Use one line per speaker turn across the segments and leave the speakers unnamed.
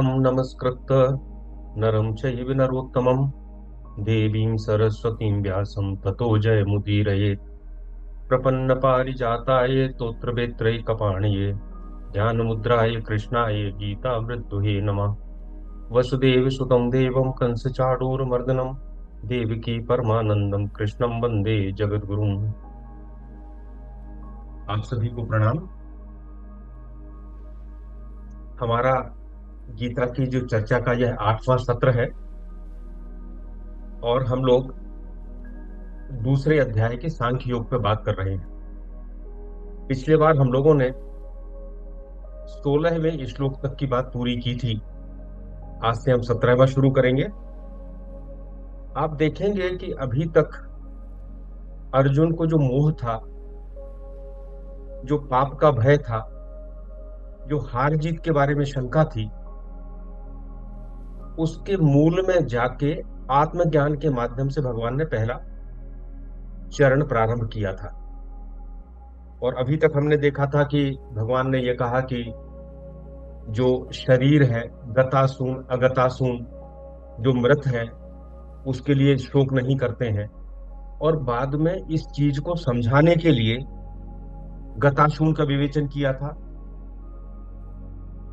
नारायणं नमस्कृत्य नरं चैव नरोत्तमं देवीं सरस्वतीं व्यासं ततो जयमुदीरयेत्। प्रपन्नपारिजाताय तोत्रवेत्रैकपाणये ज्ञानमुद्राय कृष्णाय गीतामृतदुहे नमः। वसुदेवसुतं देवं कंसचाणूरमर्दनं देवकी परमानंदं कृष्णं वंदे जगद्गुरुं। आप सभी को प्रणाम। हमारा गीता की जो चर्चा का यह 8वां सत्र है और हम लोग दूसरे अध्याय के सांख्य योग पे बात कर रहे हैं। पिछले बार हम लोगों ने 16वें श्लोक तक की बात पूरी की थी। आज से हम 17वां शुरू करेंगे। आप देखेंगे कि अभी तक अर्जुन को जो मोह था, जो पाप का भय था, जो हार जीत के बारे में शंका थी, उसके मूल में जाके आत्मज्ञान के माध्यम से भगवान ने पहला चरण प्रारंभ किया था। और अभी तक हमने देखा था कि भगवान ने यह कहा कि जो शरीर है, गतासून अगतासून, जो मृत है उसके लिए शोक नहीं करते हैं। और बाद में इस चीज को समझाने के लिए गताशून का विवेचन किया था,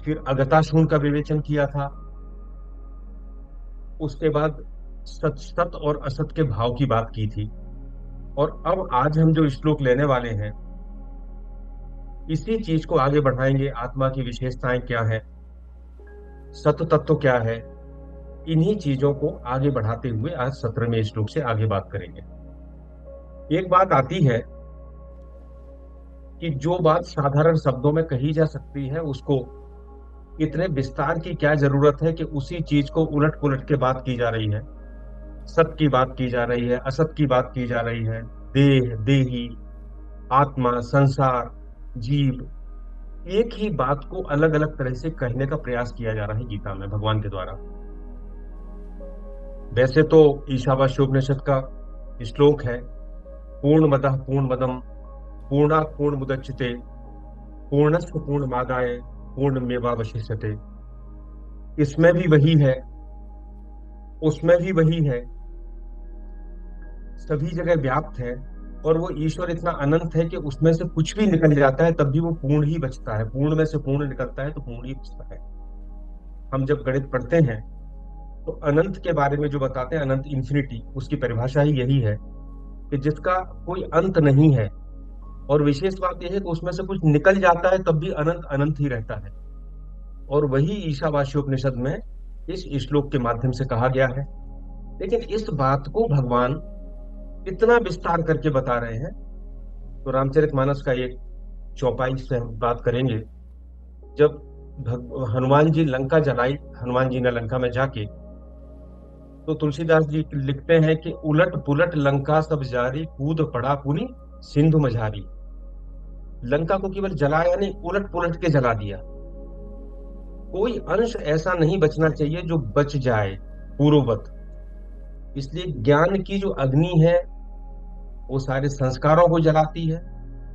फिर अगताशून का विवेचन किया था, उसके बाद सत सत और असत के भाव की बात की थी। और अब आज हम जो श्लोक लेने वाले हैं, इसी चीज को आगे बढ़ाएंगे। आत्मा की विशेषताएं क्या है, सत तत्व क्या है, इन्हीं चीजों को आगे बढ़ाते हुए आज 17वें श्लोक से आगे बात करेंगे। एक बात आती है कि जो बात साधारण शब्दों में कही जा सकती है, उसको इतने विस्तार की क्या जरूरत है कि उसी चीज को उलट पुलट के बात की जा रही है। सत की बात की जा रही है, असत की बात की जा रही है, देह, देही, आत्मा, संसार, जीव, एक ही बात को अलग अलग तरह से कहने का प्रयास किया जा रहा है गीता में भगवान के द्वारा। वैसे तो ईशावास्योपनिषद का श्लोक है, पूर्णमदः पूर्णमदम पूर्णात् पूर्णमुदच्यते पूर्णस्य पूर्णमादाय पूर्णमेवावशिष्यते। इसमें भी वही है, उसमें भी वही है, सभी जगह व्याप्त है। और वो ईश्वर इतना अनंत है कि उसमें से कुछ भी निकल जाता है तब भी वो पूर्ण ही बचता है। पूर्ण में से पूर्ण निकलता है तो पूर्ण ही बचता है। हम जब गणित पढ़ते हैं तो अनंत के बारे में जो बताते हैं, अनंत इंफिनिटी, उसकी परिभाषा ही यही है कि जिसका कोई अंत नहीं है। और विशेष बात यह है कि उसमें से कुछ निकल जाता है तब भी अनंत अनंत ही रहता है। और वही ईशावास्योपनिषद में इस श्लोक के माध्यम से कहा गया है। लेकिन इस बात को भगवान इतना विस्तार करके बता रहे हैं। तो रामचरितमानस का एक चौपाई से हम बात करेंगे। जब हनुमान जी लंका जलाई, हनुमान जी ने लंका में जाके, तो तुलसीदास जी लिखते हैं कि उलट पुलट लंका सब जारी कूद पड़ा पुनि सिंधु मझारी। लंका को केवल जलाया नहीं, उलट पुलट के जला दिया। कोई अंश ऐसा नहीं बचना चाहिए जो बच जाए पूर्ववत। इसलिए ज्ञान की जो अग्नि है वो सारे संस्कारों को जलाती है,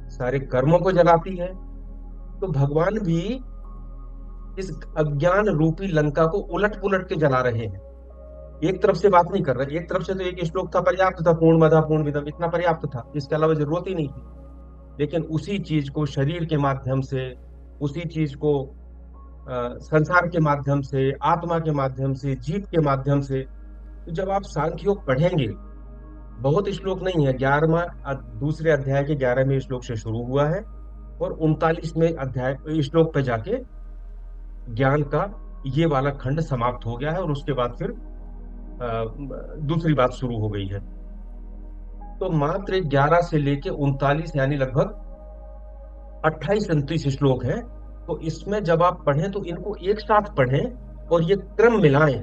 सारे कर्मों को जलाती है। तो भगवान भी इस अज्ञान रूपी लंका को उलट पुलट के जला रहे हैं। एक तरफ से बात नहीं कर रहे। एक तरफ से तो एक श्लोक था, पर्याप्त था, पूर्णमदः पूर्णमिदम्, इतना पर्याप्त था, इसके अलावा जरूरत ही नहीं थी। लेकिन उसी चीज को शरीर के माध्यम से, उसी चीज को संसार के माध्यम से, आत्मा के माध्यम से, जीव के माध्यम से, तो जब आप सांख्य योग पढ़ेंगे, बहुत श्लोक नहीं है, 11वां दूसरे अध्याय के 11वें श्लोक से शुरू हुआ है और 39वें अध्याय श्लोक पे जाके ज्ञान का ये वाला खंड समाप्त हो गया है। और उसके बाद फिर दूसरी बात शुरू हो गई है। तो मात्र 11 से लेके 39 यानी लगभग 28-29 श्लोक है। तो इसमें जब आप पढ़ें तो इनको एक साथ पढ़ें और ये क्रम मिलाएं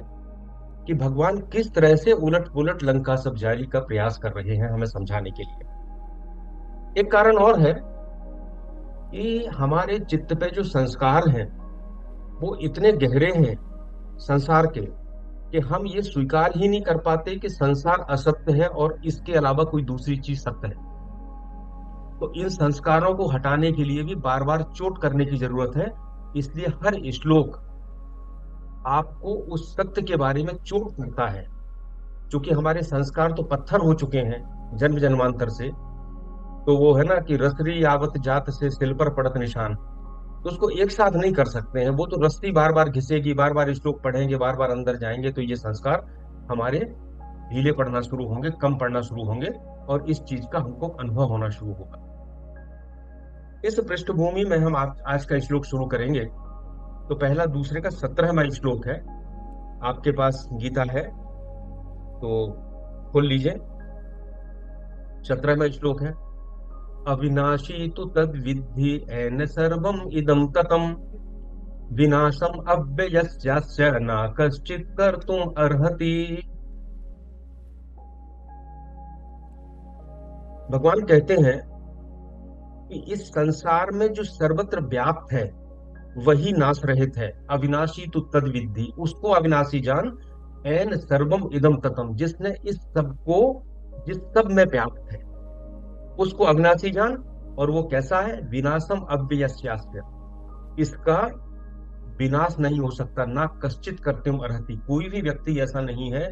कि भगवान किस तरह से उलट पुलट लंका सब जारी का प्रयास कर रहे हैं हमें समझाने के लिए। एक कारण और है कि हमारे चित्त पे जो संस्कार हैं वो इतने गहरे हैं संसार के, कि हम ये स्वीकार ही नहीं कर पाते कि संसार असत्य है और इसके अलावा कोई दूसरी चीज सत्य है। तो इन संस्कारों को हटाने के लिए भी बार बार चोट करने की जरूरत है। इसलिए हर श्लोक आपको उस सत्य के बारे में चोट करता है। क्योंकि हमारे संस्कार तो पत्थर हो चुके हैं जन्म जन्मांतर से। तो वो है ना कि रसरी यावत जात से सिल पर पड़त निशान, तो उसको एक साथ नहीं कर सकते हैं। वो तो रस्सी बार बार घिसेगी, बार बार श्लोक पढ़ेंगे, बार बार अंदर जाएंगे, तो ये संस्कार हमारे ढीले पड़ना शुरू होंगे, कम पड़ना शुरू होंगे, और इस चीज का हमको अनुभव होना शुरू होगा। इस पृष्ठभूमि में हम आज का श्लोक शुरू करेंगे। तो पहला दूसरे का 17वां श्लोक है। आपके पास गीता है तो खोल लीजिए। 17वां श्लोक है। अविनाशी तु तद विद्धि एन सर्वम इदम ततम, विनाशम अव्ययस्यास्य न कश्चित् कर्तुम अर्हति। भगवान कहते हैं कि इस संसार में जो सर्वत्र व्याप्त है वही नाश रहित है। अविनाशी तु तद विद्धि, उसको अविनाशी जान। एन सर्वम इदम ततम, जिसने इस सब को, जिस सब में व्याप्त है उसको अविनाशी जान। और वो कैसा है? विनाशम अव्ययस्यास्य, इसका विनाश नहीं हो सकता। ना कश्चित कर्तुम अर्हति, कोई भी व्यक्ति ऐसा नहीं है,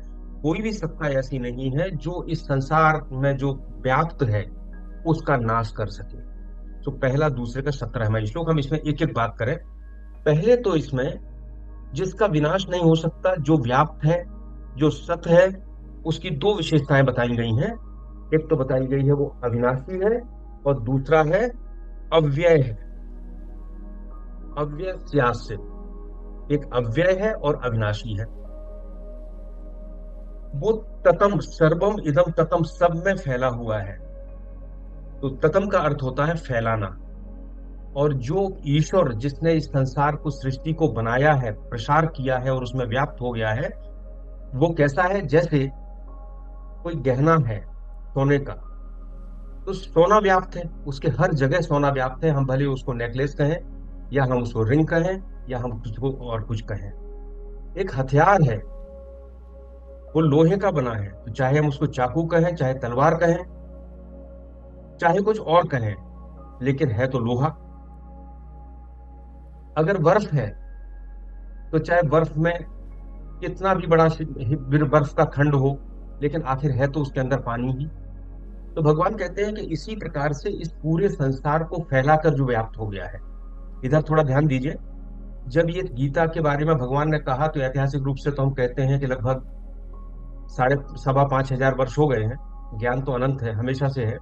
कोई भी सत्ता ऐसी नहीं है जो इस संसार में जो व्याप्त है उसका नाश कर सके। तो पहला दूसरे का 17वां श्लोक, हम इसमें एक एक बात करें। पहले तो इसमें जिसका विनाश नहीं हो सकता, जो व्याप्त है, जो सत है, उसकी दो विशेषताएं बताई गई हैं। एक तो बताई गई है वो अविनाशी है, और दूसरा है अव्यय है। अव्यय से, एक अव्यय है और अविनाशी है। वो ततम, सर्वम इदम ततम, सब में फैला हुआ है। तो ततम का अर्थ होता है फैलाना। और जो ईश्वर जिसने इस संसार को, सृष्टि को बनाया है, प्रसार किया है और उसमें व्याप्त हो गया है, वो कैसा है? जैसे कोई गहना है सोने का, तो सोना व्याप्त है, उसके हर जगह सोना व्याप्त है। हम भले उसको नेकलेस कहें, या हम उसको रिंग कहें, या हम उसको और कुछ कहें। एक हथियार है, वो लोहे का बना है, तो चाहे हम उसको चाकू कहें, चाहे तलवार कहें, चाहे कुछ और कहें, लेकिन है तो लोहा। अगर बर्फ है, तो चाहे बर्फ में कितना भी बड़ा बर्फ का खंड हो, लेकिन आखिर है तो उसके अंदर पानी ही। तो भगवान कहते हैं कि इसी प्रकार से इस पूरे संसार को फैलाकर जो व्याप्त हो गया है। इधर थोड़ा ध्यान दीजिए। जब ये गीता के बारे में भगवान ने कहा, तो ऐतिहासिक रूप से तो हम कहते हैं कि लगभग साढ़े सवा 5,000 वर्ष हो गए हैं। ज्ञान तो अनंत है, हमेशा से है।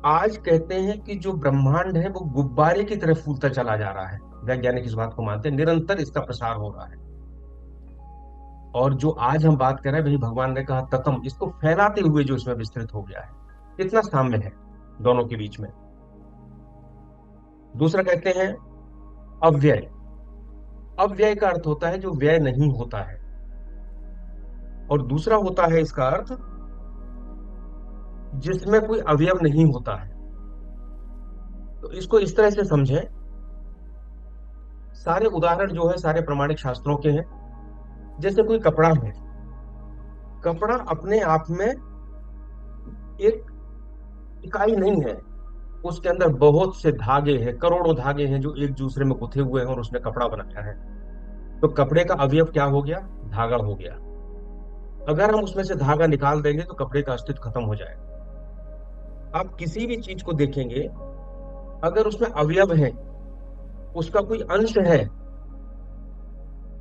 आज कहते हैं कि जो ब्रह्मांड है वो गुब्बारे की तरह फूलता चला जा रहा है। वैज्ञानिक इस बात को मानते हैं, निरंतर इसका प्रसार हो रहा है। और जो आज हम बात कर रहे हैं, वही भगवान ने कहा ततम, इसको फैलाते हुए जो इसमें विस्तृत हो गया है। कितना साम्य है दोनों के बीच में। दूसरा कहते हैं अव्यय। अव्यय का अर्थ होता है जो व्यय नहीं होता है, और दूसरा होता है इसका अर्थ जिसमें कोई अवयव नहीं होता है। तो इसको इस तरह से समझें, सारे उदाहरण जो है सारे प्रमाणिक शास्त्रों के हैं। जैसे कोई कपड़ा है, कपड़ा अपने आप में एक इकाई नहीं है, उसके अंदर बहुत से धागे हैं, करोड़ों धागे हैं जो एक दूसरे में गुथे हुए हैं और उसने कपड़ा बनाया है। तो कपड़े का अवयव क्या हो गया? धागा हो गया। अगर हम उसमें से धागा निकाल देंगे तो कपड़े का अस्तित्व खत्म हो जाएगा। आप किसी भी चीज को देखेंगे, अगर उसमें अवयव है, उसका कोई अंश है,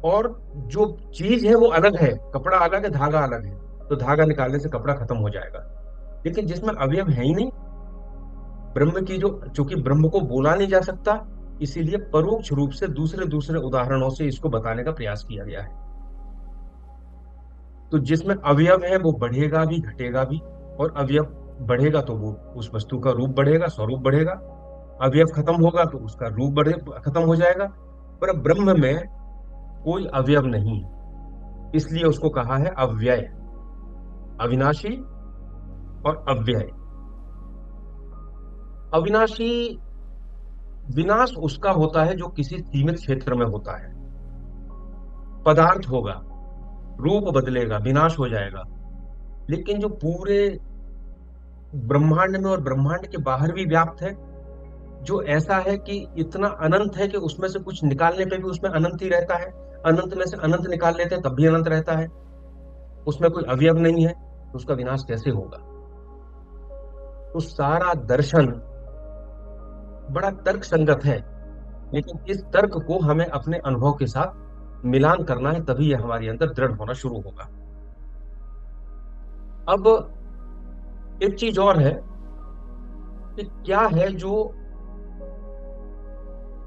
और जो चीज है वो अलग है, कपड़ा अलग है, धागा अलग है, तो धागा निकालने से कपड़ा खत्म हो जाएगा। लेकिन जिसमें अवयव है ही नहीं, ब्रह्म की जो, चूंकि ब्रह्म को बोला नहीं जा सकता, इसीलिए परोक्ष रूप से दूसरे दूसरे उदाहरणों से इसको बताने का प्रयास किया गया है। तो जिसमें अवयव है वो बढ़ेगा भी, घटेगा भी। और अवयव बढ़ेगा तो वो उस वस्तु का रूप बढ़ेगा, स्वरूप बढ़ेगा। अवयव खत्म होगा तो उसका रूप बढ़े, खत्म हो जाएगा। पर ब्रह्म में कोई अवयव नहीं, इसलिए उसको कहा है अव्यय। अविनाशी और अव्यय। अविनाशी, विनाश उसका होता है जो किसी सीमित क्षेत्र में होता है। पदार्थ होगा, रूप बदलेगा, विनाश हो जाएगा। लेकिन जो पूरे ब्रह्मांड में और ब्रह्मांड के बाहर भी व्याप्त है, जो ऐसा है कि इतना अनंत है कि उसमें से कुछ निकालने पे भी उसमें अनंत ही रहता है। अनंत में से अनंत निकाल लेते हैं तब भी अनंत रहता है, उसमें कोई अवयव नहीं है, तो उसका विनाश कैसे होगा? तो सारा दर्शन बड़ा तर्क संगत है, लेकिन इस तर्क को हमें अपने अनुभव के साथ मिलान करना है, तभी यह हमारे अंदर दृढ़ होना शुरू होगा। अब एक चीज और है कि क्या है जो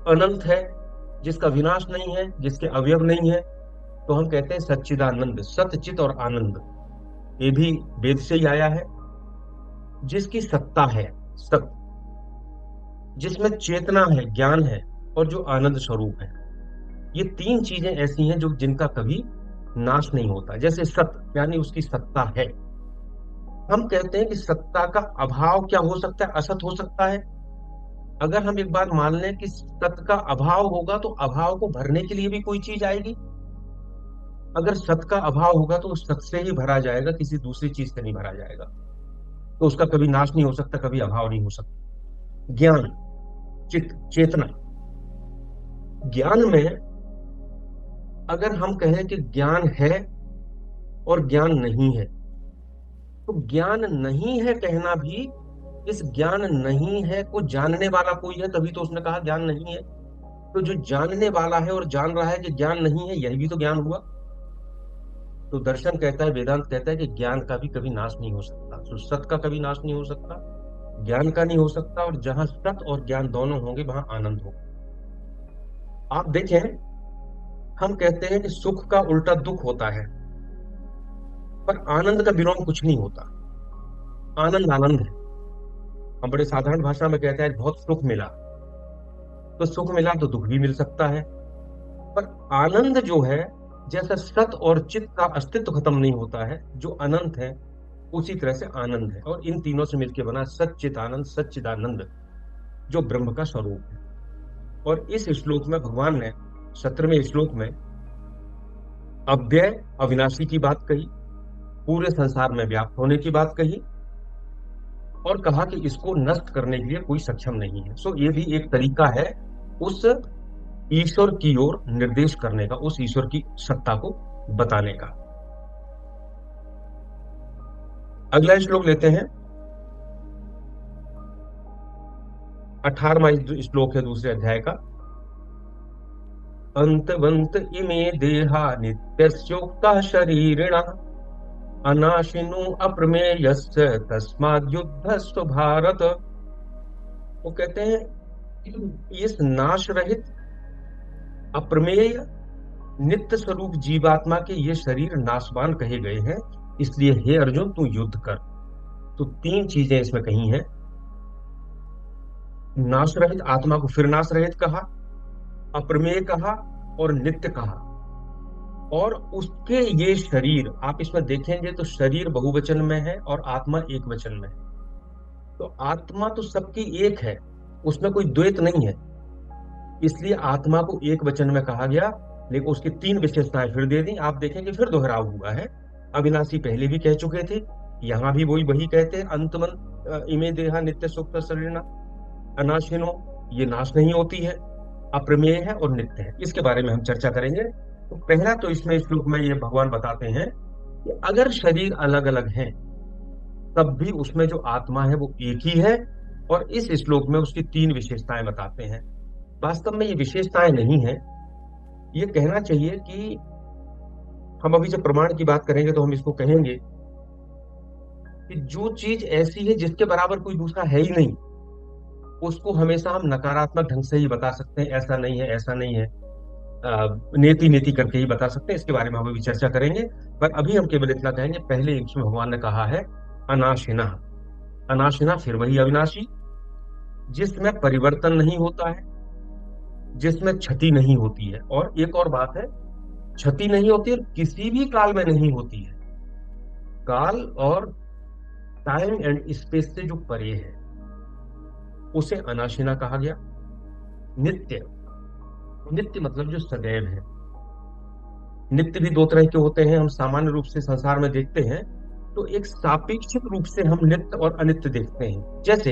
अनंत है, जिसका विनाश नहीं है, जिसके अवयव नहीं है, तो हम कहते हैं सच्चिदानंद, सतचित और आनंद। ये भी वेद से ही आया है। जिसकी सत्ता है, सत, जिसमें चेतना है, ज्ञान है, और जो आनंद स्वरूप है, ये तीन चीजें ऐसी हैं जो जिनका कभी नाश नहीं होता। जैसे सत यानी उसकी सत्ता है, हम कहते हैं कि सत्ता का अभाव क्या हो सकता है? असत हो सकता है। अगर हम एक बात मान लें कि सत का अभाव होगा तो अभाव को भरने के लिए भी कोई चीज आएगी। अगर सत का अभाव होगा तो उस सत से ही भरा जाएगा, किसी दूसरी चीज से नहीं भरा जाएगा। तो उसका कभी नाश नहीं हो सकता, कभी अभाव नहीं हो सकता। ज्ञान, चित, चेतना, ज्ञान में अगर हम कहें कि ज्ञान है और ज्ञान नहीं है, तो ज्ञान नहीं है कहना भी, इस ज्ञान नहीं है को जानने वाला कोई है, तभी तो उसने कहा ज्ञान नहीं है। तो जो जानने वाला है और जान रहा है कि ज्ञान नहीं है, यही भी तो ज्ञान हुआ। तो दर्शन कहता है, वेदांत कहता है कि ज्ञान का भी कभी नाश नहीं हो सकता, तो सत का कभी नाश नहीं हो सकता, ज्ञान का नहीं हो सकता, और जहां सत और ज्ञान दोनों होंगे वहां आनंद होगा। आप देखें, हम कहते हैं कि सुख का उल्टा दुख होता है, पर आनंद का विलोम कुछ नहीं होता। आनंद आनंद है। हम बड़े साधारण भाषा में कहते हैं बहुत सुख मिला, तो सुख मिला तो दुख भी मिल सकता है। पर आनंद जो है, जैसा सत और चित का अस्तित्व खत्म नहीं होता है, जो अनंत है, उसी तरह से आनंद है, और इन तीनों से मिलकर बना सच्चित आनंद, सच्चिदानंद, जो ब्रह्म का स्वरूप है। और इस श्लोक में भगवान ने 17वें श्लोक में अव्यय अविनाशी की बात कही, पूरे संसार में व्याप्त होने की बात कही, और कहा कि इसको नष्ट करने के लिए कोई सक्षम नहीं है। सो ये भी एक तरीका है उस ईश्वर की ओर निर्देश करने का, उस ईश्वर की सत्ता को बताने का। अगला श्लोक लेते हैं, 18वां श्लोक है दूसरे अध्याय का। अंतवंत इमे देहा नित्यस्योक्ता शरीरिणः अनाशिनो अप्रमेयस्य तस्माद् युद्धस्व भारत। वो कहते हैं इस नाश रहित, अप्रमेय, नित्य स्वरूप जीवात्मा के ये शरीर नाशवान कहे गए हैं, इसलिए हे अर्जुन तू युद्ध कर। तो तीन चीजें इसमें कही हैं। नाश रहित आत्मा को फिर नाश रहित कहा, अप्रमेय कहा, और नित्य कहा। और उसके ये शरीर, आप इसमें देखेंगे तो शरीर बहुवचन में है और आत्मा एक वचन में है। तो आत्मा तो सबकी एक है, उसमें कोई द्वैत नहीं है, इसलिए आत्मा को एक वचन में कहा गया। लेकिन उसकी तीन विशेषताएं फिर दे दी, आप देखेंगे फिर दोहराव हुआ है। अविनाशी पहले भी कह चुके थे, यहां भी वही वही कहते हैं, अंतमन इमे देहा नित्य सुख शरीर अनाशिनो, ये नाश नहीं होती है, अप्रमेय है और नित्य है। इसके बारे में हम चर्चा करेंगे। तो पहला तो इसमें श्लोक में ये भगवान बताते हैं कि अगर शरीर अलग अलग हैं, तब भी उसमें जो आत्मा है वो एक ही है, और इस श्लोक में उसकी तीन विशेषताएं बताते हैं। वास्तव में ये विशेषताएं नहीं है, ये कहना चाहिए कि हम अभी जब प्रमाण की बात करेंगे तो हम इसको कहेंगे कि जो चीज ऐसी है जिसके बराबर कोई दूसरा है ही नहीं, उसको हमेशा हम नकारात्मक ढंग से ही बता सकते हैं, ऐसा नहीं है, ऐसा नहीं है, नेति नेति करके ही बता सकते हैं। इसके बारे में हम अभी चर्चा करेंगे, पर अभी हम केवल इतना कहेंगे, पहले इसमें भगवान ने कहा है अनाशिना। अनाशिना फिर वही अविनाशी, जिसमें परिवर्तन नहीं होता है, जिसमें क्षति नहीं होती है, और एक और बात है, क्षति नहीं होती और किसी भी काल में नहीं होती है। काल और टाइम एंड स्पेस से जो परे है, उसे अनाशिना कहा गया। नित्य, नित्य मतलब जो सदैव है। नित्य भी दो तरह के होते हैं, हम सामान्य रूप से संसार में देखते हैं, तो एक सापेक्षिक रूप से हम नित्य और अनित्य देखते हैं। जैसे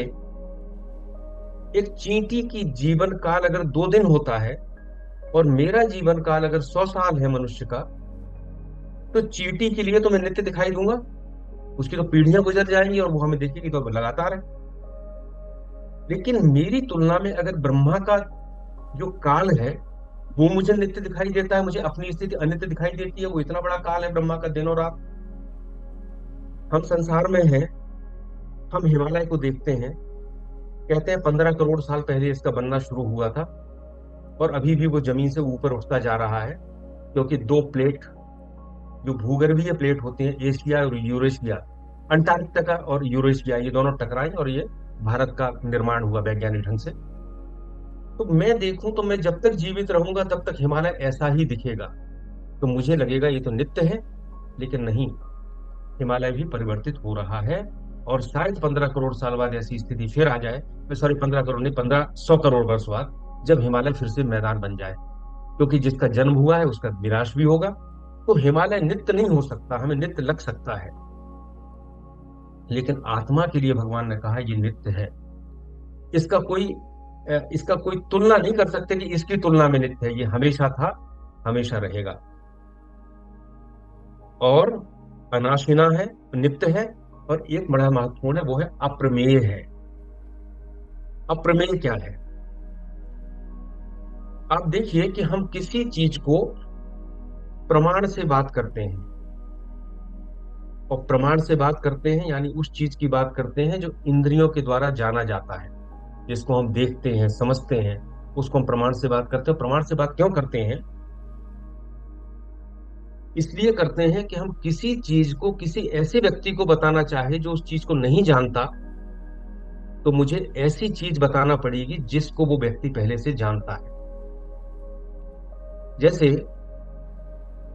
एक चींटी की जीवन काल अगर 2 दिन होता है, और मेरा जीवन काल अगर 100 साल है मनुष्य का, तो चींटी के लिए तो मैं नित्य दिखाई दूंगा। उसकी तो पीढ़ियां गुजर जाएंगी और वो हमें देखेगी तो लगातार है। लेकिन मेरी तुलना में अगर ब्रह्मा का जो काल है, वो मुझे नित्य दिखाई देता है, मुझे अपनी स्थिति अनित्य दिखाई देती है। वो इतना बड़ा काल है ब्रह्मा का, दिन और रात। हम संसार में हैं, हम हिमालय को देखते हैं, कहते हैं 15 करोड़ साल पहले इसका बनना शुरू हुआ था, और अभी भी वो जमीन से ऊपर उठता जा रहा है। क्योंकि दो प्लेट, जो भूगर्भीय प्लेट होती हैं, एशिया और यूरेशिया, अंटार्कटिका और यूरेशिया, ये दोनों टकराई और ये भारत का निर्माण हुआ वैज्ञानिक ढंग से। तो मैं देखूं तो मैं जब तक जीवित रहूंगा तब तक हिमालय ऐसा ही दिखेगा। तो मुझे लगेगा ये तो नित्य है, लेकिन नहीं, हिमालय भी परिवर्तित हो रहा है। और शायद 15 करोड़ साल बाद ऐसी स्थिति फिर आ जाए, सॉरी 15 करोड़ नहीं, 1500 करोड़ वर्ष बाद, जब हिमालय फिर से मैदान बन जाए। क्योंकि जिसका जन्म हुआ है उसका विनाश भी होगा। तो हिमालय नित्य नहीं हो सकता, हमें नित्य लग सकता है, लेकिन आत्मा के लिए भगवान ने कहा ये नित्य है। इसका कोई इसका कोई तुलना नहीं कर सकते कि इसकी तुलना में नित्य है। ये हमेशा था, हमेशा रहेगा, और अनाशिना है, नित्य है। और एक बड़ा महत्वपूर्ण है, वो है अप्रमेय है। अप्रमेय क्या है? आप देखिए कि हम किसी चीज को प्रमाण से बात करते हैं, और प्रमाण से बात करते हैं यानी उस चीज की बात करते हैं जो इंद्रियों के द्वारा जाना जाता है, जिसको हम देखते हैं, समझते हैं, उसको हम प्रमाण से बात करते हैं। प्रमाण से बात क्यों करते हैं? इसलिए करते हैं कि हम किसी चीज को किसी ऐसे व्यक्ति को बताना चाहे जो उस चीज को नहीं जानता, तो मुझे ऐसी चीज बताना पड़ेगी जिसको वो व्यक्ति पहले से जानता है। जैसे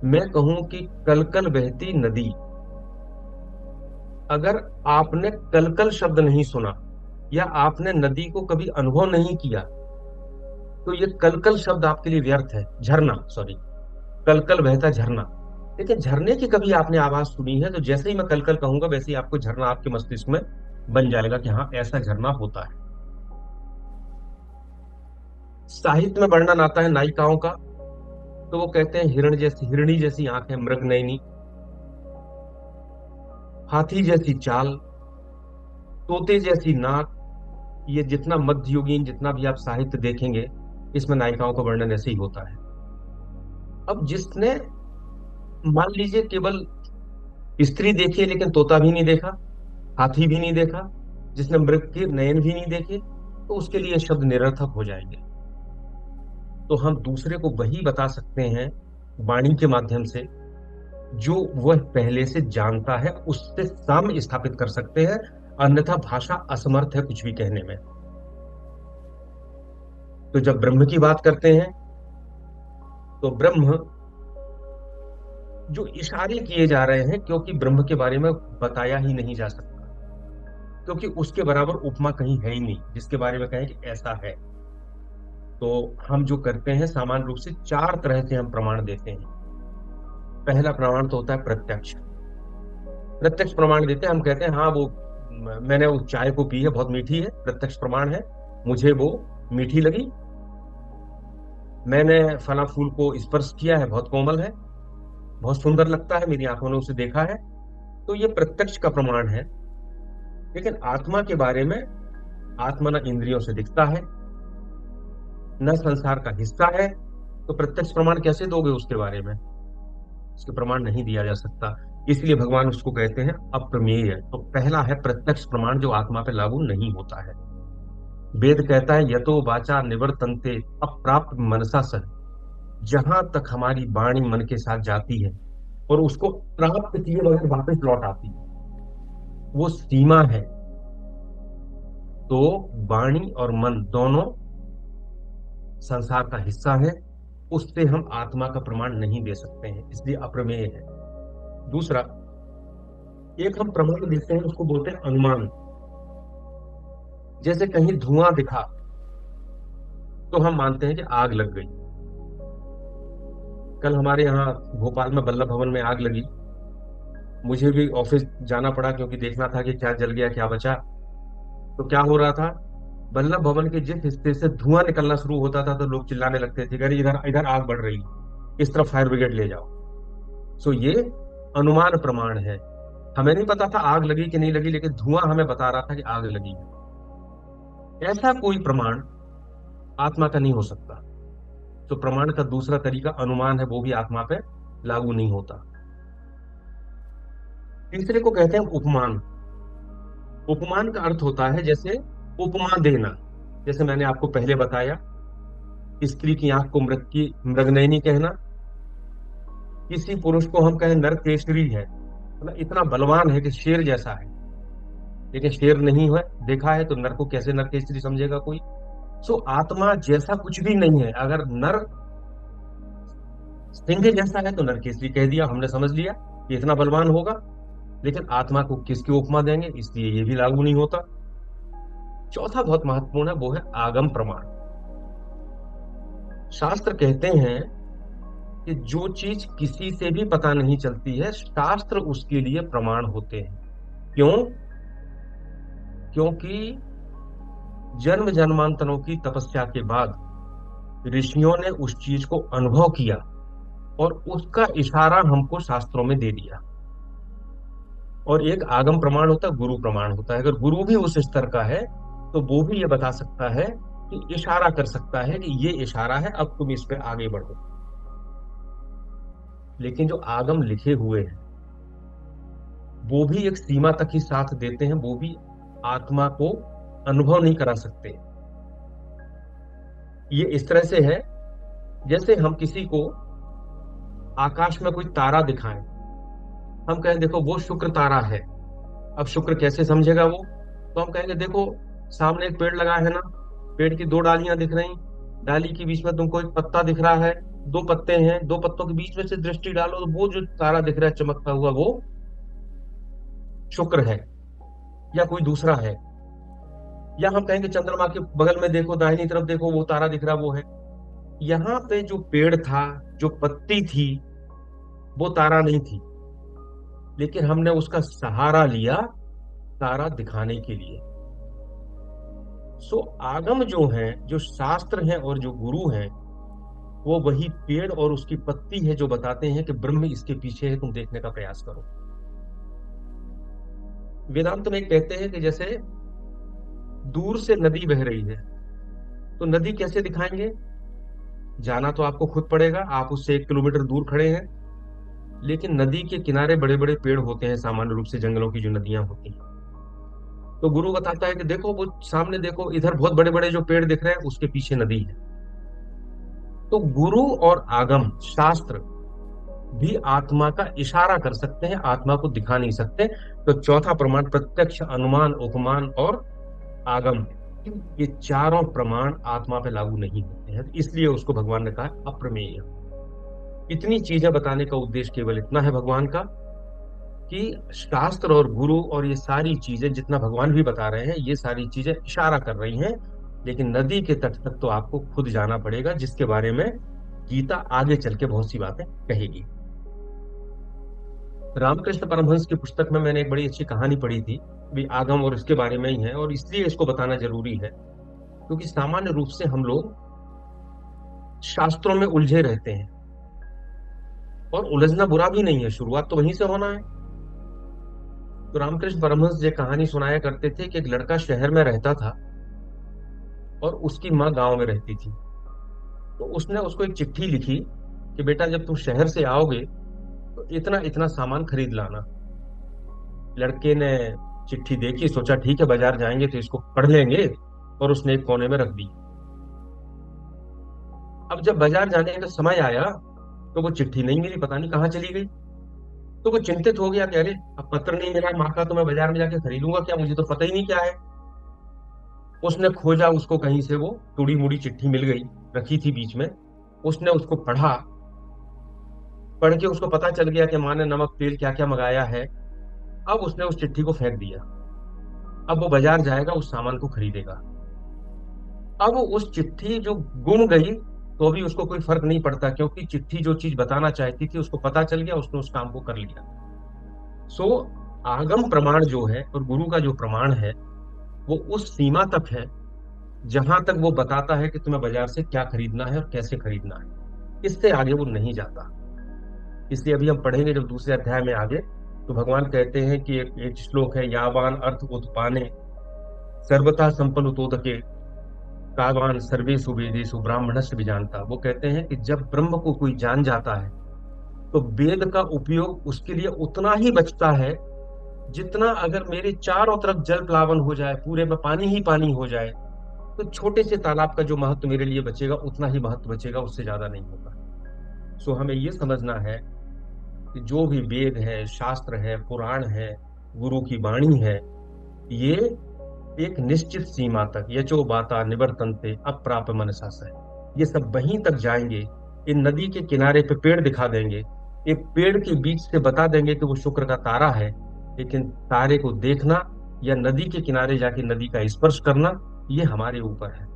मैं कहूं कि कल कल बहती नदी, अगर आपने कल कल शब्द नहीं सुना या आपने नदी को कभी अनुभव नहीं किया, तो ये कल कल शब्द आपके लिए व्यर्थ है। झरना, सॉरी, कल कल बहता झरना। लेकिन झरने की कभी आपने आवाज सुनी है, तो जैसे ही मैं कल कल कहूंगा वैसे ही आपको झरना आपके मस्तिष्क में बन जाएगा कि हाँ, ऐसा झरना होता है। साहित्य में वर्णन आता है नायिकाओं का, तो वो कहते हैं हिरण जैसी, हिरणी जैसी आंखें, मृगनयनी, हाथी जैसी चाल, तोते जैसी नाक। ये जितना मध्ययुगीन, जितना भी आप साहित्य देखेंगे, इसमें नायिकाओं का वर्णन ऐसे ही होता है। अब जिसने, मान लीजिए, केवल स्त्री देखी है लेकिन तोता भी नहीं देखा, हाथी भी नहीं देखा, जिसने मृग के नयन भी नहीं देखे, तो उसके लिए शब्द निरर्थक हो जाएंगे। तो हम दूसरे को वही बता सकते हैं वाणी के माध्यम से जो वह पहले से जानता है, उससे साम्य स्थापित कर सकते हैं। अन्यथा भाषा असमर्थ है कुछ भी कहने में। तो जब ब्रह्म की बात करते हैं, तो ब्रह्म, जो इशारे किए जा रहे हैं, क्योंकि ब्रह्म के बारे में बताया ही नहीं जा सकता, क्योंकि उसके बराबर उपमा कहीं है ही नहीं जिसके बारे में कहें कि ऐसा है। तो हम जो करते हैं, सामान्य रूप से चार तरह से हम प्रमाण देते हैं। पहला प्रमाण तो होता है प्रत्यक्ष। प्रत्यक्ष प्रमाण देते हैं, हम कहते हैं हाँ, वो मैंने वो चाय को पी है, बहुत मीठी है, प्रत्यक्ष प्रमाण है, मुझे वो मीठी लगी। मैंने फला फूल को स्पर्श किया है, बहुत कोमल है, बहुत सुंदर लगता है, मेरी आंखों ने उसे देखा है। तो ये प्रत्यक्ष का प्रमाण है। लेकिन आत्मा के बारे में, आत्मा न इंद्रियों से दिखता है, न संसार का हिस्सा है, तो प्रत्यक्ष प्रमाण कैसे दोगे उसके बारे में? उसके प्रमाण नहीं दिया जा सकता। इसलिए भगवान उसको कहते हैं अप्रमेय। तो पहला है प्रत्यक्ष प्रमाण, जो आत्मा पे लागू नहीं होता है। वेद कहता है यतो वाचा निवर्तन्ते अप्राप्त मनसा सह, जहां तक हमारी वाणी मन के साथ जाती है और उसको प्राप्त किए बगैर वापस लौट आती है, वो सीमा है। तो वाणी और मन दोनों संसार का हिस्सा है, उससे हम आत्मा का प्रमाण नहीं दे सकते हैं, इसलिए अप्रमेय है। दूसरा, एक हम प्रमाण देते हैं, उसको बोलते हैं अनुमान। जैसे कहीं धुआं दिखा तो हम मानते हैं कि आग लग गई। कल हमारे यहाँ भोपाल में बल्लभ भवन में आग लगी, मुझे भी ऑफिस जाना पड़ा क्योंकि देखना था कि क्या जल गया क्या बचा। तो क्या हो रहा था, वल्लभ भवन के जिस हिस्से से धुआं निकलना शुरू होता था तो लोग चिल्लाने लगते थे कि अरे इधर इधर आग बढ़ रही है, इस तरफ फायर ब्रिगेड ले जाओ। सो ये अनुमान प्रमाण है। हमें नहीं पता था आग लगी कि नहीं लगी, लेकिन धुआं हमें बता रहा था कि आग लगी है। ऐसा कोई प्रमाण आत्मा का नहीं हो सकता। तो प्रमाण का दूसरा तरीका अनुमान है, वो भी आत्मा पे लागू नहीं होता। तीसरे को कहते हैं उपमान। उपमान का अर्थ होता है जैसे उपमा देना। जैसे मैंने आपको पहले बताया, स्त्री की आंख को मृग की मृगनयनी कहना, किसी पुरुष को हम कहें नर केसरी है, मतलब इतना बलवान है कि शेर जैसा है, लेकिन शेर नहीं है, देखा है तो नर को कैसे नर केसरी समझेगा कोई। सो आत्मा जैसा कुछ भी नहीं है। अगर नर सिंह जैसा है तो नर केसरी कह दिया, हमने समझ लिया कि इतना बलवान होगा। लेकिन आत्मा को किसकी उपमा देंगे, इसलिए ये भी लागू नहीं होता। चौथा बहुत महत्वपूर्ण है, वो है आगम प्रमाण। शास्त्र कहते हैं कि जो चीज किसी से भी पता नहीं चलती है, शास्त्र उसके लिए प्रमाण होते हैं। क्यों? क्योंकि जन्म जन्मांतरों की तपस्या के बाद ऋषियों ने उस चीज को अनुभव किया और उसका इशारा हमको शास्त्रों में दे दिया। और एक आगम प्रमाण होता है, गुरु प्रमाण होता है। अगर गुरु भी उस स्तर का है तो वो भी ये बता सकता है कि इशारा कर सकता है कि ये इशारा है, अब तुम इस पे आगे बढ़ो। लेकिन जो आगम लिखे हुए हैं वो भी एक सीमा तक ही साथ देते हैं, वो भी आत्मा को अनुभव नहीं करा सकते। ये इस तरह से है जैसे हम किसी को आकाश में कोई तारा दिखाएं, हम कहें देखो वो शुक्र तारा है। अब शुक्र कैसे समझेगा वो? तो हम कहेंगे देखो सामने एक पेड़ लगा है ना, पेड़ की दो डालियां दिख रही, डाली के बीच में तुमको एक पत्ता दिख रहा है, दो पत्ते हैं, दो पत्तों के बीच में से दृष्टि डालो तो वो जो तारा दिख रहा है चमकता हुआ, वो शुक्र है या कोई दूसरा है। या हम कहेंगे चंद्रमा के बगल में देखो, दाहिनी तरफ देखो, वो तारा दिख रहा, वो है। यहाँ पे जो पेड़ था, जो पत्ती थी, वो तारा नहीं थी, लेकिन हमने उसका सहारा लिया तारा दिखाने के लिए। सो आगम जो है, जो शास्त्र है और जो गुरु है, वो वही पेड़ और उसकी पत्ती है जो बताते हैं कि ब्रह्म इसके पीछे है, तुम देखने का प्रयास करो। वेदांत में कहते हैं कि जैसे दूर से नदी बह रही है तो नदी कैसे दिखाएंगे? जाना तो आपको खुद पड़ेगा, आप उससे 1 किलोमीटर दूर खड़े हैं, लेकिन नदी के किनारे बड़े बड़े पेड़ होते हैं, सामान्य रूप से जंगलों की जो नदियां होती हैं। तो गुरु बताता है कि देखो वो सामने देखो, इधर बहुत बड़े बड़े जो पेड़ दिख रहे हैं उसके पीछे नदी है। तो गुरु और आगम शास्त्र भी आत्मा का इशारा कर सकते हैं, आत्मा को दिखा नहीं सकते। तो चौथा प्रमाण प्रत्यक्ष, अनुमान, उपमान और आगम, ये चारों प्रमाण आत्मा पे लागू नहीं होते हैं, इसलिए उसको भगवान ने कहा अप्रमेय। इतनी चीजें बताने का उद्देश्य केवल इतना है भगवान का कि शास्त्र और गुरु और ये सारी चीजें जितना भगवान भी बता रहे हैं, ये सारी चीजें इशारा कर रही हैं। लेकिन नदी के तट तक तो आपको खुद जाना पड़ेगा, जिसके बारे में गीता आगे चल के बहुत सी बातें कहेगी। रामकृष्ण परमहंस की पुस्तक में मैंने एक बड़ी अच्छी कहानी पढ़ी थी, भी आगम और इसके बारे में ही है, और इसलिए इसको बताना जरूरी है क्योंकि सामान्य रूप से हम लोग शास्त्रों में उलझे रहते हैं। और उलझना बुरा भी नहीं है, शुरुआत तो वहीं से होना है। तो रामकृष्ण परमहंस ये कहानी सुनाया करते थे कि एक लड़का शहर में रहता था और उसकी माँ गांव में रहती थी। तो उसने उसको एक चिट्ठी लिखी कि बेटा जब तुम शहर से आओगे तो इतना इतना सामान खरीद लाना। लड़के ने चिट्ठी देखी, सोचा ठीक है बाजार जाएंगे तो इसको पढ़ लेंगे, और उसने एक कोने में रख दी। अब जब बाजार जाने का समय आया तो वो चिट्ठी नहीं मिली, पता नहीं कहाँ चली गई। तो वो चिंतित हो गया कि अरे अब पत्र नहीं मिला माँ का, तो मैं बाजार में जाके खरीदूंगा क्या, मुझे तो पता ही नहीं क्या है। उसने खोजा, उसको कहीं से वो टुड़ी मुड़ी चिट्ठी मिल गई, रखी थी बीच में। उसने उसको पढ़ा, पढ़ के उसको पता चल गया कि माँ ने नमक तेल क्या क्या मंगाया है। अब उसने उस चिट्ठी को फेंक दिया। अब वो बाजार जाएगा, उस सामान को खरीदेगा। अब उस चिट्ठी जो गुम गई तो भी उसको कोई फर्क नहीं पड़ता, क्योंकि चिट्ठी जो चीज बताना चाहती थी उसको पता चल गया, उसने उस काम को कर लिया। सो आगम प्रमाण जो है और गुरु का जो प्रमाण है वो उस सीमा तक है जहां तक वो बताता है कि तुम्हें बाजार से क्या खरीदना है और कैसे खरीदना है, इससे आगे वो नहीं जाता। इसलिए अभी हम पढ़ेंगे जब दूसरे अध्याय में आगे, तो भगवान कहते हैं कि एक श्लोक है, यावान अर्थ उत्पाने सर्वथा संपन्नतोदके कावान सर्वेषु वेदेषु ब्राह्मणस्य भी जानता। वो कहते हैं कि जब ब्रह्म को कोई जान जाता है तो वेद का उपयोग उसके लिए उतना ही बचता है जितना अगर मेरे चारों तरफ जल प्लावन हो जाए, पूरे में पानी ही पानी हो जाए, तो छोटे से तालाब का जो महत्व मेरे लिए बचेगा उतना ही महत्व बचेगा, उससे ज्यादा नहीं होगा। सो हमें ये समझना है कि जो भी वेद है, शास्त्र है, पुराण है, गुरु की वाणी है, ये एक निश्चित सीमा तक यचो बाता निवर्तन्ते अप्राप्य मनसा है, ये सब वहीं तक जाएंगे। इन नदी के किनारे पे पेड़ दिखा देंगे, एक पेड़ के बीच से बता देंगे कि वो शुक्र का तारा है, लेकिन तारे को देखना या नदी के किनारे जाके नदी का स्पर्श करना, ये हमारे ऊपर है।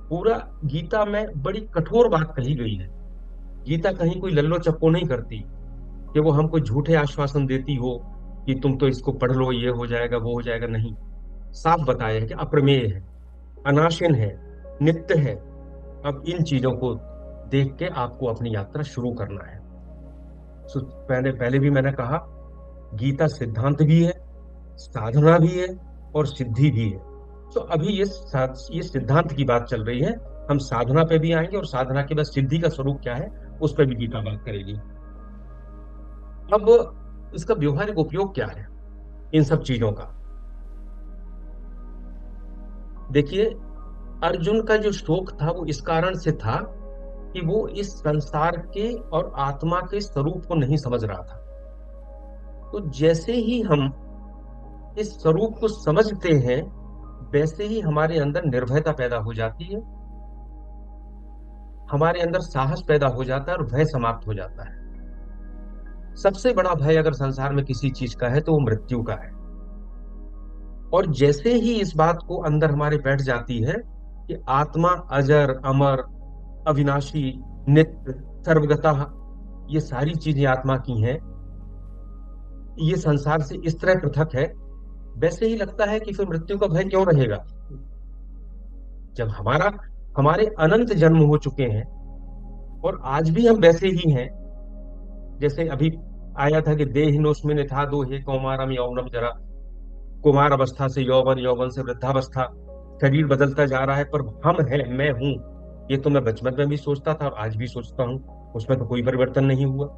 पूरा गीता में बड़ी कठोर बात कही गई है। गीता कहीं कोई लल्लो चप्पो नहीं करती कि वो हमको झूठे आश्वासन देती हो कि तुम तो इसको पढ़ लो, ये हो जाएगा वो हो जाएगा, नहीं। साफ बताया है कि अप्रमेय है, अनाशिन है, नित्य है। अब इन चीजों को देख के आपको अपनी यात्रा शुरू करना है। पहले पहले भी मैंने कहा, गीता सिद्धांत भी है, साधना भी है और सिद्धि भी है। तो अभी ये सिद्धांत की बात चल रही है, हम साधना पे भी आएंगे और साधना के बाद सिद्धि का स्वरूप क्या है उस पर भी गीता बात करेगी। अब इसका व्यवहारिक उपयोग क्या है इन सब चीजों का? देखिए, अर्जुन का जो शोक था वो इस कारण से था कि वो इस संसार के और आत्मा के स्वरूप को नहीं समझ रहा था। तो जैसे ही हम इस स्वरूप को समझते हैं, वैसे ही हमारे अंदर निर्भयता पैदा हो जाती है, हमारे अंदर साहस पैदा हो जाता है और भय समाप्त हो जाता है। सबसे बड़ा भय अगर संसार में किसी चीज का है तो वो मृत्यु का है। और जैसे ही इस बात को अंदर हमारे बैठ जाती है कि आत्मा अजर अमर अविनाशी नित्य सर्वगता, ये सारी चीजें आत्मा की हैं, ये संसार से इस तरह पृथक है, वैसे ही लगता है कि फिर मृत्यु का भय क्यों रहेगा। जब हमारे अनंत जन्म हो चुके हैं और आज भी हम वैसे ही हैं, जैसे अभी आया था कि देहिनोस्मिन था दो हे कौमारम यौवनम जरा, कुमार अवस्था से यौवन, यौवन से वृद्धावस्था, शरीर बदलता जा रहा है, पर हम हैं, मैं हूं, ये तो मैं बचपन में भी सोचता था और आज भी सोचता हूँ, उसमें तो कोई परिवर्तन नहीं हुआ।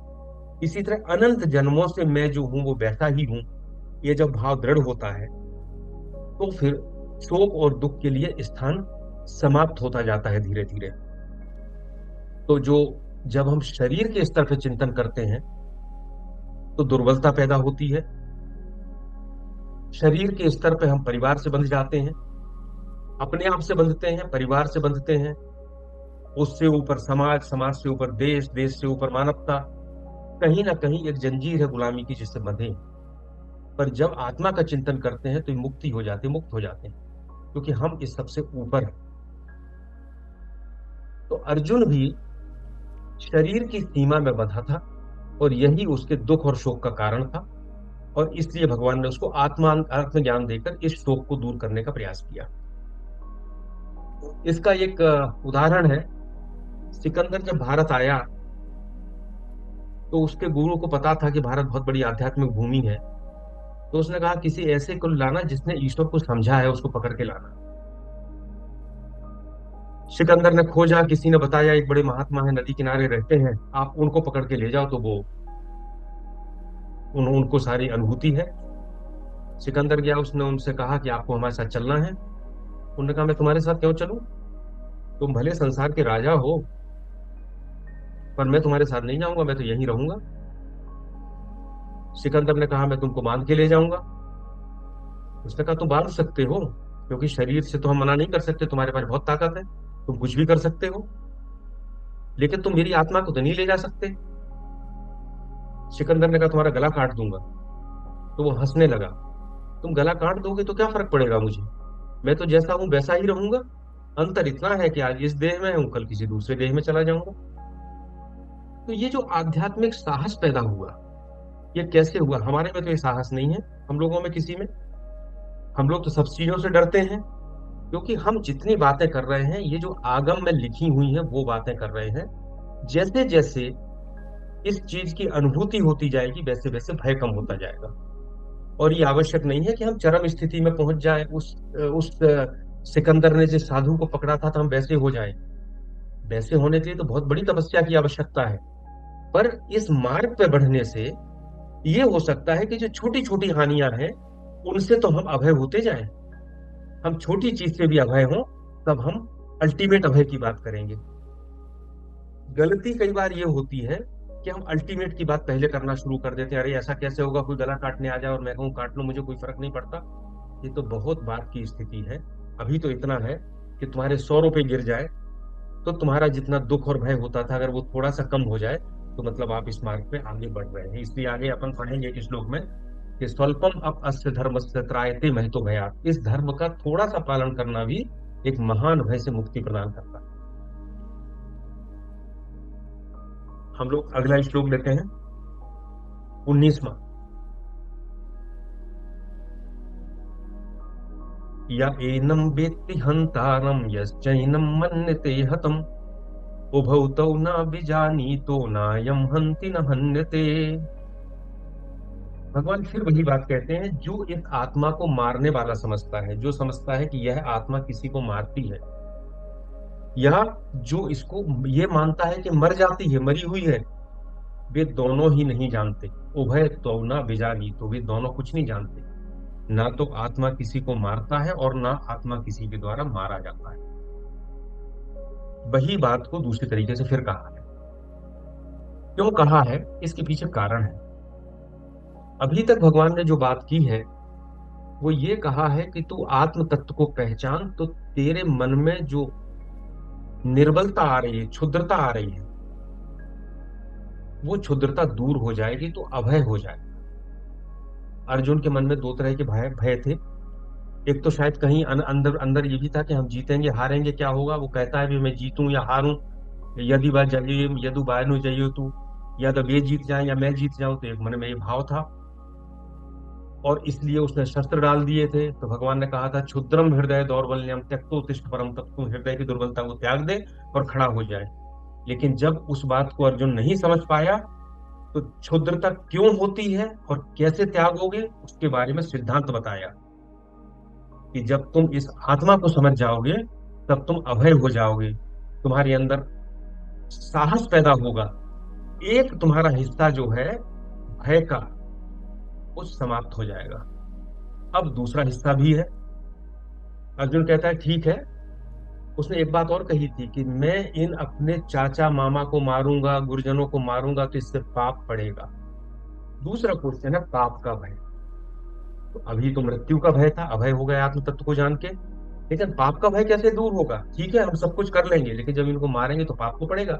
इसी तरह अनंत जन्मों से मैं जो हूं वो वैसा ही हूं। ये जब भाव दृढ़ होता है तो फिर शोक और दुख के लिए स्थान समाप्त होता जाता है धीरे धीरे। तो जब हम शरीर के स्तर पर चिंतन करते हैं तो दुर्बलता पैदा होती है। शरीर के स्तर पे हम परिवार से बंध जाते हैं, अपने आप से बंधते हैं, परिवार से बंधते हैं, उससे ऊपर समाज, समाज से ऊपर देश, देश से ऊपर मानवता, कहीं ना कहीं एक जंजीर है गुलामी की जिससे बंधे। पर जब आत्मा का चिंतन करते हैं तो मुक्ति हो जाती है, मुक्त हो जाते हैं, क्योंकि हम इस सबसे ऊपर हैं। तो अर्जुन भी शरीर की सीमा में बंधा था और यही उसके दुख और शोक का कारण था, और इसलिए भगवान ने उसको आत्मज्ञान देकर इस शोक को दूर करने का प्रयास किया। इसका एक उदाहरण है, सिकंदर जब भारत आया तो उसके गुरु को पता था कि भारत बहुत बड़ी आध्यात्मिक भूमि है, तो उसने कहा किसी ऐसे को लाना जिसने ईश्वर को समझा है, उसको पकड़ के लाना। सिकंदर ने खोजा, किसी ने बताया एक बड़े महात्मा है, नदी किनारे रहते हैं, आप उनको पकड़ के ले जाओ तो वो उनको सारी अनुभूति है। सिकंदर गया, उसने उनसे कहा कि आपको हमारे साथ चलना है। उन्होंने कहा मैं तुम्हारे साथ क्यों चलूं, तुम भले संसार के राजा हो पर मैं तुम्हारे साथ नहीं जाऊंगा, मैं तो यहीं रहूंगा। सिकंदर ने कहा मैं तुमको बांध के ले जाऊंगा। उसने कहा तुम बांध सकते हो, क्योंकि शरीर से तो हम मना नहीं कर सकते, तुम्हारे पास बहुत ताकत है, तुम कुछ भी कर सकते हो, लेकिन तुम मेरी आत्मा को तो नहीं ले जा सकते। सिकंदर ने कहा तुम्हारा गला काट दूंगा। तो वो हंसने लगा, तुम गला काट दोगे तो क्या फर्क पड़ेगा मुझे, मैं तो जैसा हूं वैसा ही रहूंगा। अंतर इतना है कि आज इस देह में हूं, कल किसी दूसरे देह में चला जाऊंगा। तो ये जो आध्यात्मिक साहस पैदा हुआ, ये कैसे हुआ? हमारे में तो ये साहस नहीं है, हम लोगों में किसी में। हम लोग तो सब चीजों से डरते हैं, क्योंकि हम जितनी बातें कर रहे हैं, ये जो आगम में लिखी हुई हैं वो बातें कर रहे हैं। जैसे जैसे इस चीज की अनुभूति होती जाएगी, वैसे वैसे भय कम होता जाएगा। और ये आवश्यक नहीं है कि हम चरम स्थिति में पहुंच जाएं। उस सिकंदर ने जिस साधु को पकड़ा था तो हम वैसे हो जाएं। वैसे होने के लिए तो बहुत बड़ी तपस्या की आवश्यकता है। पर इस मार्ग पे बढ़ने से ये हो सकता है कि जो छोटी छोटी हानियां हैं, उनसे तो हम अभय होते जाएं। हम छोटी चीज से भी अभय हों, तब हम अल्टीमेट अभय की बात करेंगे। गलती कई बार ये होती है कि हम अल्टीमेट की बात पहले करना शुरू कर देते हैं। अरे ऐसा कैसे होगा, कोई गला काटने आ जाए और मैं कहूँ काट लो, मुझे कोई फर्क नहीं पड़ता। ये तो बहुत बात की स्थिति है। अभी तो इतना है कि तुम्हारे 100 रुपए गिर जाए, तो तुम्हारा जितना दुख और भय होता था, अगर वो थोड़ा सा कम हो जाए, तो मतलब आप इस मार्ग पे आगे बढ़ रहे हैं। इसलिए आगे अपन पढ़ेंगे इस श्लोक में कि स्वल्पम अप अस्य धर्मस्य त्रायते महतो भयात्। इस धर्म का थोड़ा सा पालन करना भी एक महान भय से मुक्ति प्रदान करता है। हम लोग अगला श्लोक लेते हैं, 19वां। य एनं वेत्ति हन्तारं यश्चैनं मन्यते हतम् उभौ तौ न विजानीतो नायं हन्ति न हन्यते। भगवान फिर वही बात कहते हैं, जो इस आत्मा को मारने वाला समझता है, जो समझता है कि यह आत्मा किसी को मारती है, या जो इसको ये मानता है कि मर जाती है, मरी हुई है, वे दोनों ही नहीं जानते। उभय तो ना बिजारी, तो वे दोनों कुछ नहीं जानते। ना तो आत्मा किसी को मारता है और ना आत्मा किसी के द्वारा मारा जाता है। वही बात को दूसरी तरीके से फिर कहा है। क्यों कहा है, इसके पीछे कारण है। अभी तक भगवान ने जो बात की है, वो ये कहा है कि तू आत्म तत्व को पहचान, तो तेरे मन में जो निर्बलता आ रही है, क्षुद्रता आ रही है, वो क्षुद्रता दूर हो जाएगी, तो अभय हो जाए। अर्जुन के मन में दो तरह के भय भय थे। एक तो शायद कहीं अंदर अंदर ये भी था कि हम जीतेंगे हारेंगे क्या होगा। वो कहता है भी मैं जीतूं या हारूं, यदि वह जाइए यदु बायनु जाइयो तू, या तो वे जीत जाए या मैं जीत जाऊं। तो एक मन में ये भाव था, और इसलिए उसने शस्त्र डाल दिए थे। तो भगवान ने कहा था क्षुद्रम हृदय दौर्बल्यम त्यक्तो तिष्ठ परम तप, तू हृदय की दुर्बलता को त्याग दे और खड़ा हो जाए। लेकिन जब उस बात को अर्जुन नहीं समझ पाया, तो क्षुद्रता क्यों होती है और कैसे त्यागोगे, उसके बारे में सिद्धांत बताया कि जब तुम इस आत्मा को समझ जाओगे, तब तुम अभय हो जाओगे। तुम्हारे अंदर साहस पैदा होगा। एक तुम्हारा हिस्सा जो है भय का, वो समाप्त हो जाएगा। अब दूसरा हिस्सा भी है। अर्जुन कहता है ठीक है। उसने एक बात और कही थी कि मैं इन अपने चाचा मामा को मारूंगा, गुरुजनों को मारूंगा, तो इससे पाप पड़ेगा। दूसरा क्वेश्चन है पाप का भय। तो अभी तो मृत्यु का भय था, अभय हो गया आत्म तत्व को जान के। लेकिन पाप का भय कैसे दूर होगा? ठीक है हम सब कुछ कर लेंगे, लेकिन जब इनको मारेंगे तो पाप को पड़ेगा।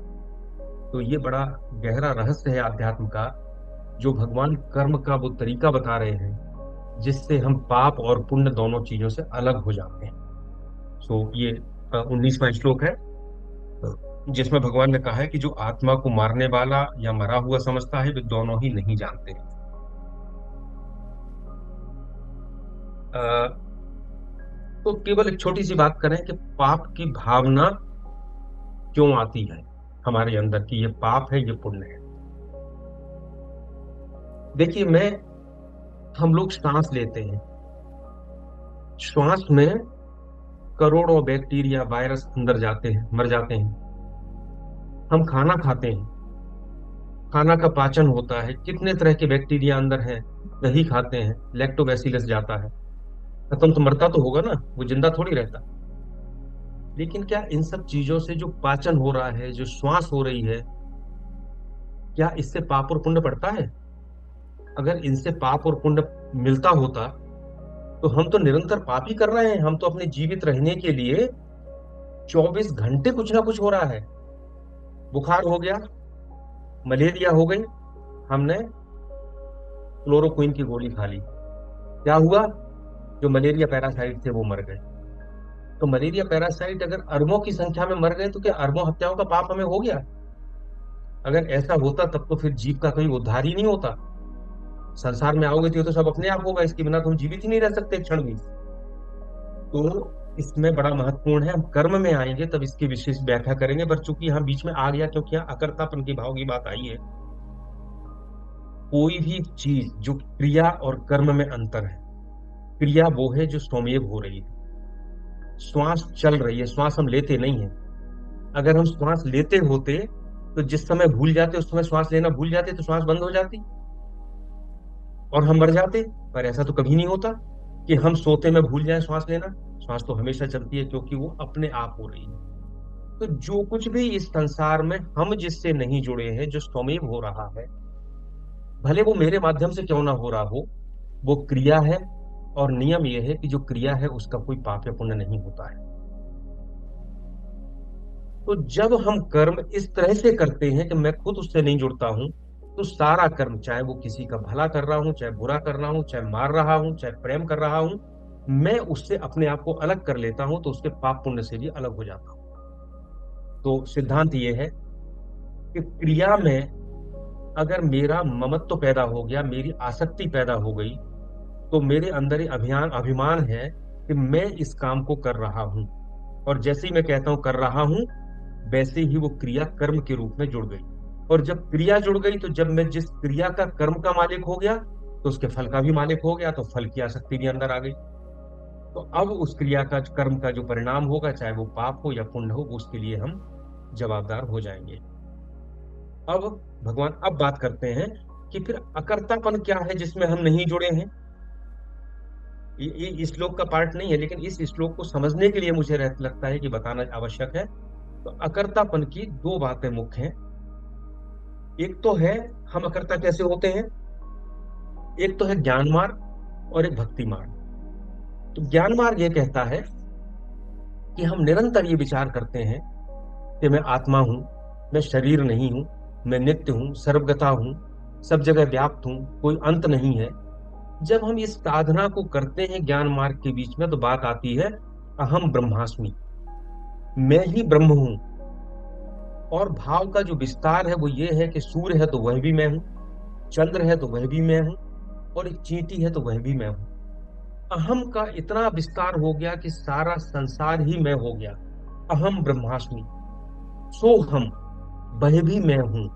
तो ये बड़ा गहरा रहस्य है अध्यात्म का, जो भगवान कर्म का वो तरीका बता रहे हैं, जिससे हम पाप और पुण्य दोनों चीजों से अलग हो जाते हैं। सो ये 19वां श्लोक है, जिसमें भगवान ने कहा है कि जो आत्मा को मारने वाला या मरा हुआ समझता है, वे दोनों ही नहीं जानते। अ, तो केवल एक छोटी सी बात करें कि पाप की भावना क्यों आती है हमारे अंदर, कि ये पाप है ये पुण्य है। देखिए, हम लोग सांस लेते हैं। श्वास में करोड़ों बैक्टीरिया वायरस अंदर जाते हैं, मर जाते हैं। हम खाना खाते हैं, खाना का पाचन होता है, कितने तरह के बैक्टीरिया अंदर हैं। दही खाते हैं, लैक्टोबैसिलस जाता है, खत्म तो मरता तो होगा ना, वो जिंदा थोड़ी रहता। लेकिन क्या इन सब चीजों से जो पाचन हो रहा है, जो श्वास हो रही है, क्या इससे पाप और पुण्य पड़ता है? अगर इनसे पाप और पुण्य मिलता होता, तो हम तो निरंतर पाप ही कर रहे हैं। हम तो अपने जीवित रहने के लिए 24 घंटे कुछ ना कुछ हो रहा है। बुखार हो गया, मलेरिया हो गई, हमने क्लोरोक्विन की गोली खा ली, क्या हुआ? जो मलेरिया पैरासाइट थे वो मर गए। तो मलेरिया पैरासाइट अगर अरबों की संख्या में मर गए, तो क्या अरबों हत्याओं का पाप हमें हो गया? अगर ऐसा होता, तब तो फिर जीव का कोई उद्धार ही नहीं होता। संसार में आओगे तो ये तो सब अपने आप होगा, इसके बिना तुम जीवित ही नहीं रह सकते एक क्षण भी। तो इसमें बड़ा महत्वपूर्ण है। हम कर्म में आएंगे तब इसकी विशेष व्याख्या करेंगे, पर चूंकि यहाँ बीच में आ गया, क्योंकि यहाँ अकर्तापन की भाव की बात आई है। कोई भी चीज जो क्रिया और कर्म में अंतर है, क्रिया वो है जो स्वमेव हो रही है। श्वास चल रही है, श्वास हम लेते नहीं है। अगर हम श्वास लेते होते तो जिस समय भूल जाते, उस समय श्वास लेना भूल जाते, तो श्वास बंद हो जाती और हम मर जाते। पर ऐसा तो कभी नहीं होता कि हम सोते में भूल जाए श्वास लेना। श्वास तो हमेशा चलती है, क्योंकि वो अपने आप हो रही है। तो जो कुछ भी इस संसार में हम जिससे नहीं जुड़े हैं, जो स्वमेव हो रहा है, भले वो मेरे माध्यम से क्यों ना हो रहा हो, वो क्रिया है। और नियम यह है कि जो क्रिया है उसका कोई पाप या पुण्य नहीं होता है। तो जब हम कर्म इस तरह से करते हैं कि मैं खुद उससे नहीं जुड़ता हूं, तो सारा कर्म, चाहे वो किसी का भला कर रहा हूं, चाहे बुरा कर रहा हूं, चाहे मार रहा हूं, चाहे प्रेम कर रहा हूं, मैं उससे अपने आप को अलग कर लेता हूं, तो उसके पाप पुण्य से भी अलग हो जाता हूं। तो सिद्धांत ये है कि क्रिया में अगर मेरा ममत्व पैदा हो गया, मेरी आसक्ति पैदा हो गई, तो मेरे अंदर ये अभिमान है कि मैं इस काम को कर रहा हूं। और जैसे ही मैं कहता हूं कर रहा हूं, वैसे ही वो क्रिया कर्म के रूप में जुड़ गई। और जब क्रिया जुड़ गई, तो जब मैं जिस क्रिया का कर्म का मालिक हो गया, तो उसके फल का भी मालिक हो गया, तो फल की आसक्ति भी अंदर आ गई। तो अब उस क्रिया का, कर्म का जो परिणाम होगा, चाहे वो पाप हो या पुण्य हो, उसके लिए हम जवाबदार हो जाएंगे। अब भगवान अब बात करते हैं कि फिर अकर्तापन क्या है जिसमें हम नहीं जुड़े हैं। ये इस श्लोक का पार्ट नहीं है, लेकिन इस श्लोक को समझने के लिए मुझे लगता है कि बताना आवश्यक है। तो अकर्तापन की दो बातें मुख्य हैं। एक तो है हम अकर्ता कैसे होते हैं, एक तो है ज्ञान मार्ग और एक भक्ति मार्ग। तो ज्ञान मार्ग ये कहता है कि हम निरंतर ये विचार करते हैं कि मैं आत्मा हूं, मैं शरीर नहीं हूं, मैं नित्य हूं, सर्वगता हूं, सब जगह व्याप्त हूं, कोई अंत नहीं है। जब हम इस साधना को करते हैं ज्ञान मार्ग के बीच में, तो बात आती है अहम ब्रह्मास्मि, मैं ही ब्रह्म हूं। और भाव का जो विस्तार है वो ये है कि सूर्य है तो वह भी मैं हूं, चंद्र है तो वह भी मैं हूं, और एक चींटी है तो वह भी मैं हूं। अहम का इतना विस्तार हो गया कि सारा संसार ही मैं हो गया। अहम ब्रह्मास्मि, सो हम, वह भी मैं हूं।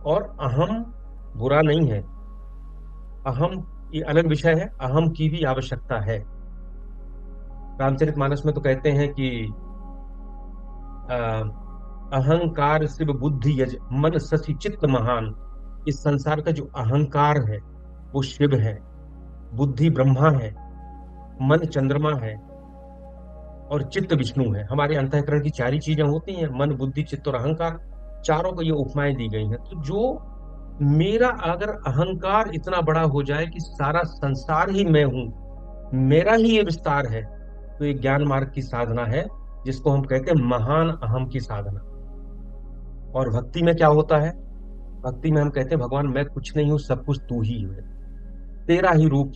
और अहम बुरा नहीं है, अहम ये अलग विषय है, अहम की भी आवश्यकता है। रामचरितमानस में तो कहते हैं कि अ, अहंकार शिव बुद्धि यज मन शशि चित्त महान। इस संसार का जो अहंकार है वो शिव है, बुद्धि ब्रह्मा है, मन चंद्रमा है, और चित्त विष्णु है। हमारे अंतःकरण की चार ही चीजें होती हैं, मन बुद्धि चित्त और अहंकार। चारों को ये उपमाएं दी गई हैं। तो जो मेरा अगर अहंकार इतना बड़ा हो जाए कि सारा संसार ही मैं हूं, मेरा ही ये विस्तार है, तो ये ज्ञान मार्ग की साधना है, जिसको हम कहते हैं महान अहम की साधना। और भक्ति में क्या होता है, भक्ति में हम कहते हैं भगवान मैं कुछ नहीं हूं, सब कुछ तू ही है। तेरा ही रूप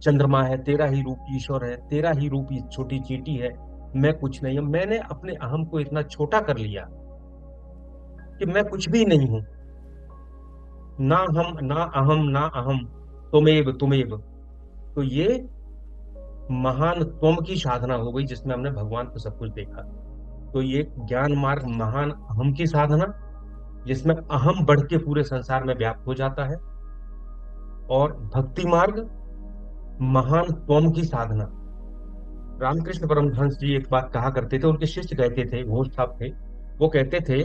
चंद्रमा है, तेरा ही रूप ईश्वर है, तेरा ही रूप ये छोटी चींटी है। मैं कुछ नहीं हूं। मैंने अपने अहम को इतना छोटा कर लिया कि मैं कुछ भी नहीं हूं। ना हम ना अहम ना अहम, तुमेव तुमेव। तो ये महान त्वम की साधना हो गई, जिसमें हमने भगवान को सब कुछ देखा। तो ये ज्ञान मार्ग महान अहम की साधना, जिसमें अहम बढ़ के पूरे संसार में व्याप्त हो जाता है। और भक्ति मार्ग महान त्वम की साधना। रामकृष्ण परमहंस जी एक बात कहा करते थे, उनके शिष्य कहते थे, घोष साहब थे, वो कहते थे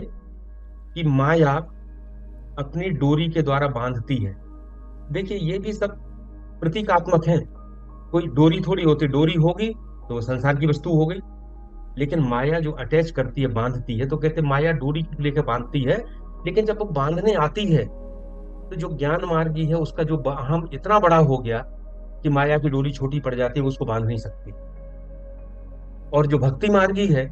कि माया अपनी डोरी के द्वारा बांधती है। देखिए ये भी सब प्रतीकात्मक है। कोई डोरी थोड़ी होती, डोरी होगी तो वो संसार की वस्तु हो गई। लेकिन माया जो अटैच करती है, बांधती है, तो कहते हैं माया डोरी लेकर बांधती है। लेकिन जब वो बांधने आती है, तो जो ज्ञान मार्गी है उसका जो हम इतना बड़ा हो गया कि माया की डोरी छोटी पड़ जाती है, वो उसको बांध नहीं सकती। और जो भक्ति मार्गी है,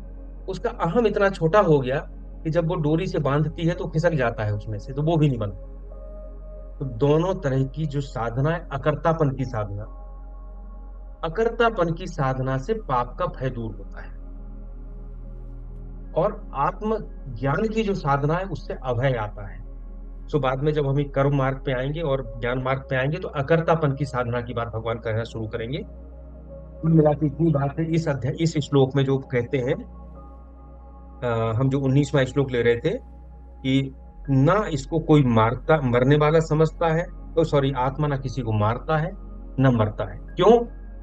उसका अहम इतना छोटा हो गया कि जब वो डोरी से बांधती है तो खिसक जाता है उसमें से, तो वो भी नहीं बनता। तो दोनों तरह की जो साधना है, अकर्तापन की साधना, अकर्तापन की साधना से पाप का भय दूर होता है। और आत्म ज्ञान की जो साधना है, उससे अभय आता है। सो बाद में जब हम एक कर्म मार्ग पे आएंगे और ज्ञान मार्ग पे आएंगे, तो अकर्तापन की साधना की बात भगवान कहना शुरू करेंगे कुल मिला के इतनी बात है इस अध्याय, इस श्लोक में जो कहते हैं। हम जो 19वां श्लोक ले रहे थे कि ना इसको कोई मारता मरने वाला समझता है, तो सॉरी, आत्मा ना किसी को मारता है न मरता है। क्यों?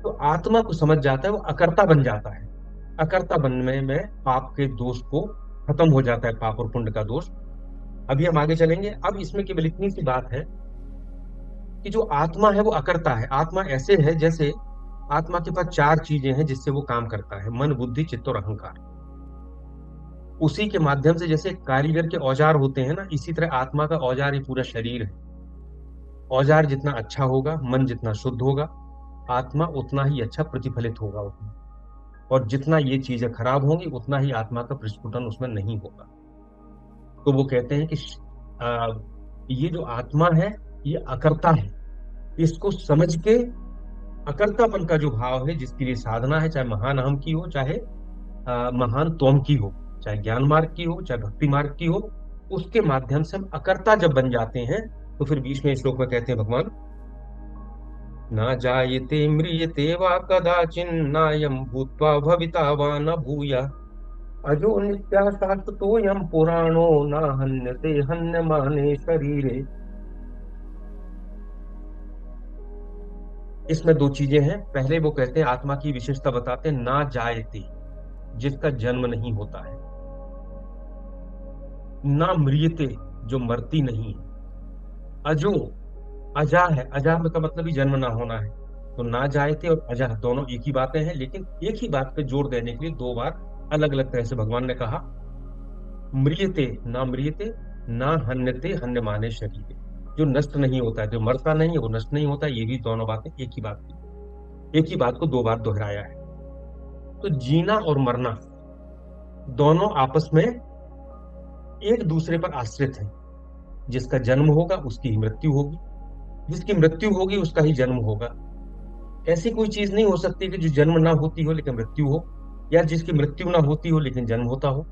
तो आत्मा को समझ जाता है, वो अकर्ता बन जाता है। अकर्ता बनने में पाप के दोष को खत्म हो जाता है, पाप और पुण्य का दोष। अभी हम आगे चलेंगे। अब इसमें केवल इतनी सी बात है कि जो आत्मा है वो अकर्ता है। आत्मा ऐसे है जैसे आत्मा के पास चार चीजें हैं जिससे वो काम करता है: मन, बुद्धि, चित्त और अहंकार। उसी के माध्यम से जैसे कारीगर के औजार होते हैं ना, इसी तरह आत्मा का औजार ये पूरा शरीर है। औजार जितना अच्छा होगा, मन जितना शुद्ध होगा, आत्मा उतना ही अच्छा प्रतिफलित होगा उसमें। और जितना ये चीजें खराब होंगी उतना ही आत्मा का प्रस्फुटन उसमें नहीं होगा। तो वो कहते हैं कि आ, ये जो आत्मा है ये अकर्ता है। इसको समझ के अकर्तापन का जो भाव है, जिसके लिए साधना है, चाहे महान अहम की हो, चाहे महान तोम की हो, चाहे ज्ञान मार्ग की हो, चाहे भक्ति मार्ग की हो, उसके माध्यम से हम अकर्ता जब बन जाते हैं, तो फिर 20वें श्लोक में कहते हैं भगवान, ना जायते म्रियते वा कदाचिन्नायं भूत्वा भविता वा न भूया अजो नित्या शाश्वतोऽयं पुराणो न हन्यते हन्यमाने शरीरे। इसमें दो चीजें हैं। पहले वो कहते हैं, आत्मा की विशेषता बताते हैं, ना जायते, जिसका जन्म नहीं होता है, ना म्रियते, जो मरती नहीं है, अजो, अजा है। अजा का मतलब ही जन्म ना होना है। तो ना जायते और अजा दोनों एक ही बातें हैं, लेकिन एक ही बात पे जोर देने के लिए दो बार अलग अलग तरह से भगवान ने कहा। म्रियते, ना म्रियते, ना हन्यते हन्य माने शरीर, जो नष्ट नहीं होता है, जो मरता नहीं है वो नष्ट नहीं होता। ये भी दोनों बातें एक ही बात की, एक ही बात को दो बार दोहराया है। तो जीना और मरना दोनों आपस में एक दूसरे पर आश्रित हैं। जिसका जन्म होगा उसकी ही मृत्यु होगी, जिसकी मृत्यु होगी उसका ही जन्म होगा। ऐसी कोई चीज नहीं हो सकती कि जो जन्म ना होती हो लेकिन मृत्यु हो, या जिसकी मृत्यु ना होती हो लेकिन जन्म होता हो।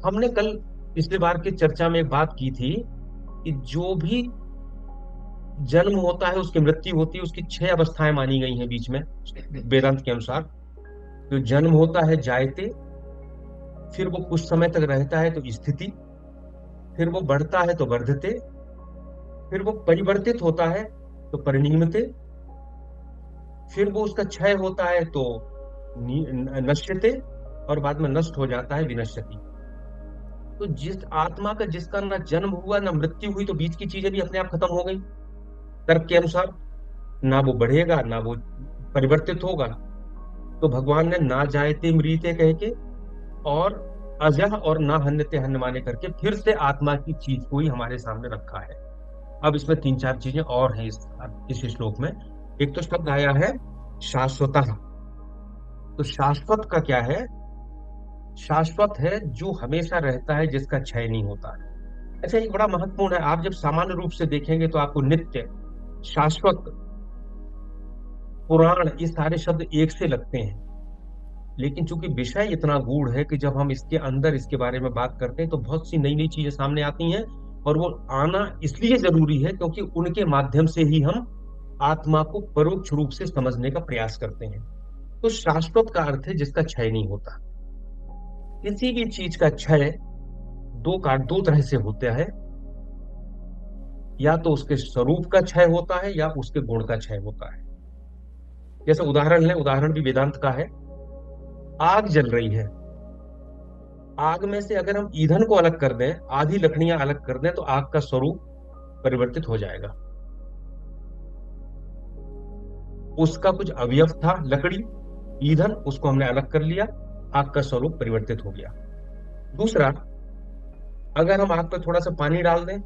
हमने कल पिछले बार की चर्चा में एक बात की थी कि जो भी जन्म होता है उसकी मृत्यु होती है, उसकी छह अवस्थाएं मानी गई हैं बीच में वेदांत के अनुसार। जो जन्म होता है जायते, फिर वो कुछ समय तक रहता है तो स्थिति, फिर वो बढ़ता है तो वर्धते, फिर वो परिवर्तित होता है तो परिणीमते, फिर वो उसका क्षय होता है तो नश्यते, और बाद में नष्ट हो जाता है विनश्यति। तो जिस आत्मा का, जिसका ना जन्म हुआ ना मृत्यु हुई, तो बीच की चीजें भी अपने आप खत्म हो गई तर्क के अनुसार। ना वो बढ़ेगा ना वो परिवर्तित होगा। तो भगवान ने ना जायते म्रियते कह के और अजह और ना हन्यते हन्यमाने करके फिर से आत्मा की चीज को ही हमारे सामने रखा है। अब इसमें तीन चार चीजें और हैं इस श्लोक में। एक तो शब्द आया है शाश्वतः। तो शाश्वत का क्या है? शाश्वत है जो हमेशा रहता है, जिसका क्षय नहीं होता है। अच्छा, एक बड़ा महत्वपूर्ण है। आप जब सामान्य रूप से देखेंगे तो आपको नित्य, शाश्वत, पुराण, ये सारे शब्द एक से लगते हैं। लेकिन चूंकि विषय इतना गूढ़ है कि जब हम इसके अंदर इसके बारे में बात करते हैं तो बहुत सी नई नई चीजें सामने आती हैं। और वो आना इसलिए जरूरी है क्योंकि उनके माध्यम से ही हम आत्मा को परोक्ष रूप से समझने का प्रयास करते हैं। तो शाश्वत का अर्थ है जिसका क्षय नहीं होता। किसी भी चीज का क्षय दो तरह से होता है। या तो उसके स्वरूप का क्षय होता है या उसके गुण का क्षय होता है। जैसे उदाहरण है, उदाहरण भी वेदांत का है। आग जल रही है, आग में से अगर हम ईंधन को अलग कर दें, आधी लकड़ियां अलग कर दें, तो आग का स्वरूप परिवर्तित हो जाएगा। उसका कुछ अवयव था लकड़ी, ईंधन, उसको हमने अलग कर लिया, आग का स्वरूप परिवर्तित हो गया। दूसरा, अगर हम आग पर थोड़ा सा पानी डाल दें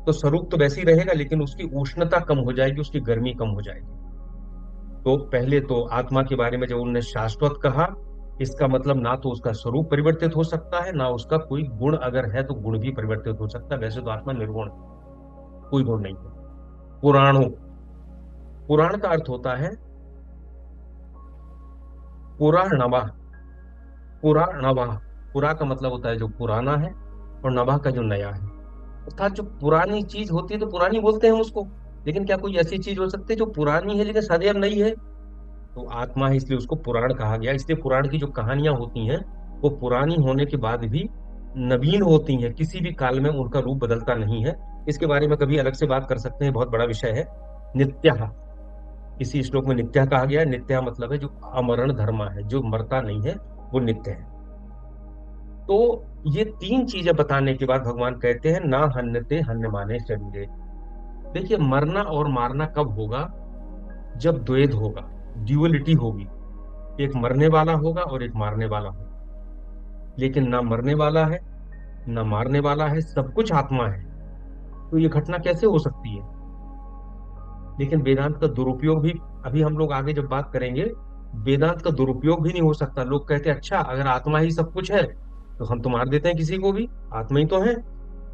तो स्वरूप तो वैसे ही रहेगा, लेकिन उसकी उष्णता कम हो जाएगी, उसकी गर्मी कम हो जाएगी। तो पहले तो आत्मा के बारे में जब उन्होंने शाश्वत कहा, इसका मतलब ना तो उसका स्वरूप परिवर्तित हो सकता है, ना उसका कोई गुण अगर है तो गुण भी परिवर्तित हो सकता है। वैसे तो आत्मा निर्गुण है, कोई गुण नहीं है। पुराणों, पुराण का अर्थ होता है पुराणवा। पुराणवा, पुरा का मतलब होता है जो पुराना है, और नवा का जो नया है। अर्थात जो पुरानी चीज होती है तो पुरानी बोलते हैं हम उसको। लेकिन क्या कोई ऐसी चीज हो सकती है जो पुरानी है लेकिन सदैव नई है? तो आत्मा है इसलिए उसको पुराण कहा गया। इसलिए पुराण की जो कहानियां होती हैं वो पुरानी होने के बाद भी नवीन होती हैं, किसी भी काल में उनका रूप बदलता नहीं है। इसके बारे में कभी अलग से बात कर सकते हैं, बहुत बड़ा विषय है। नित्या, इसी श्लोक में नित्या कहा गया है। नित्या मतलब है जो अमरण धर्मा है, जो मरता नहीं है, वो नित्य है। तो ये तीन चीजें बताने के बाद भगवान कहते हैं ना हन्यते हन्य माने शरीरे। देखिए, मरना और मारना कब होगा? जब द्वैध होगा, ड्यूअलिटी होगी, एक मरने वाला होगा और एक मारने वाला होगा। लेकिन ना मरने वाला है ना मारने वाला है, सब कुछ आत्मा है। तो ये घटना कैसे हो सकती है? लेकिन वेदांत का दुरुपयोग भी, अभी हम लोग आगे जब बात करेंगे, वेदांत का दुरुपयोग भी नहीं हो सकता। लोग कहते हैं अच्छा अगर आत्मा ही सब कुछ है तो हम तो मार देते हैं किसी को भी, आत्मा ही तो है,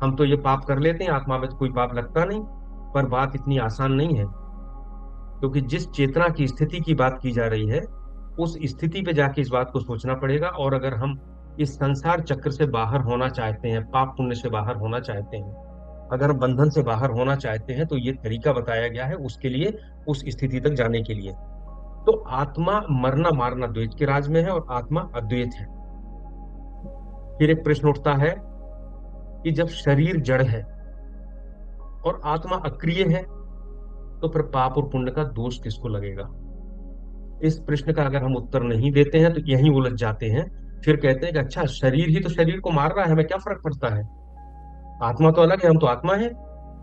हम तो ये पाप कर लेते हैं, आत्मा में तो कोई पाप लगता नहीं। पर बात इतनी आसान नहीं है, क्योंकि जिस चेतना की स्थिति की बात की जा रही है उस स्थिति पे जाके इस बात को सोचना पड़ेगा। और अगर हम इस संसार चक्र से बाहर होना चाहते हैं, पाप पुण्य से बाहर होना चाहते हैं, अगर हम बंधन से बाहर होना चाहते हैं, तो ये तरीका बताया गया है उसके लिए, उस स्थिति तक जाने के लिए। तो आत्मा मरना मारना द्वैत के राज में है और आत्मा अद्वैत है। फिर एक प्रश्न उठता है कि जब शरीर जड़ है और आत्मा अक्रिय है, तो फिर पाप और पुण्य का दोष किसको लगेगा? इस प्रश्न का अगर हम उत्तर नहीं देते हैं तो यहीं उलझ जाते हैं। फिर कहते हैं कि अच्छा शरीर ही तो शरीर को मार रहा है, हमें क्या फर्क पड़ता है, आत्मा तो अलग है, हम तो आत्मा है,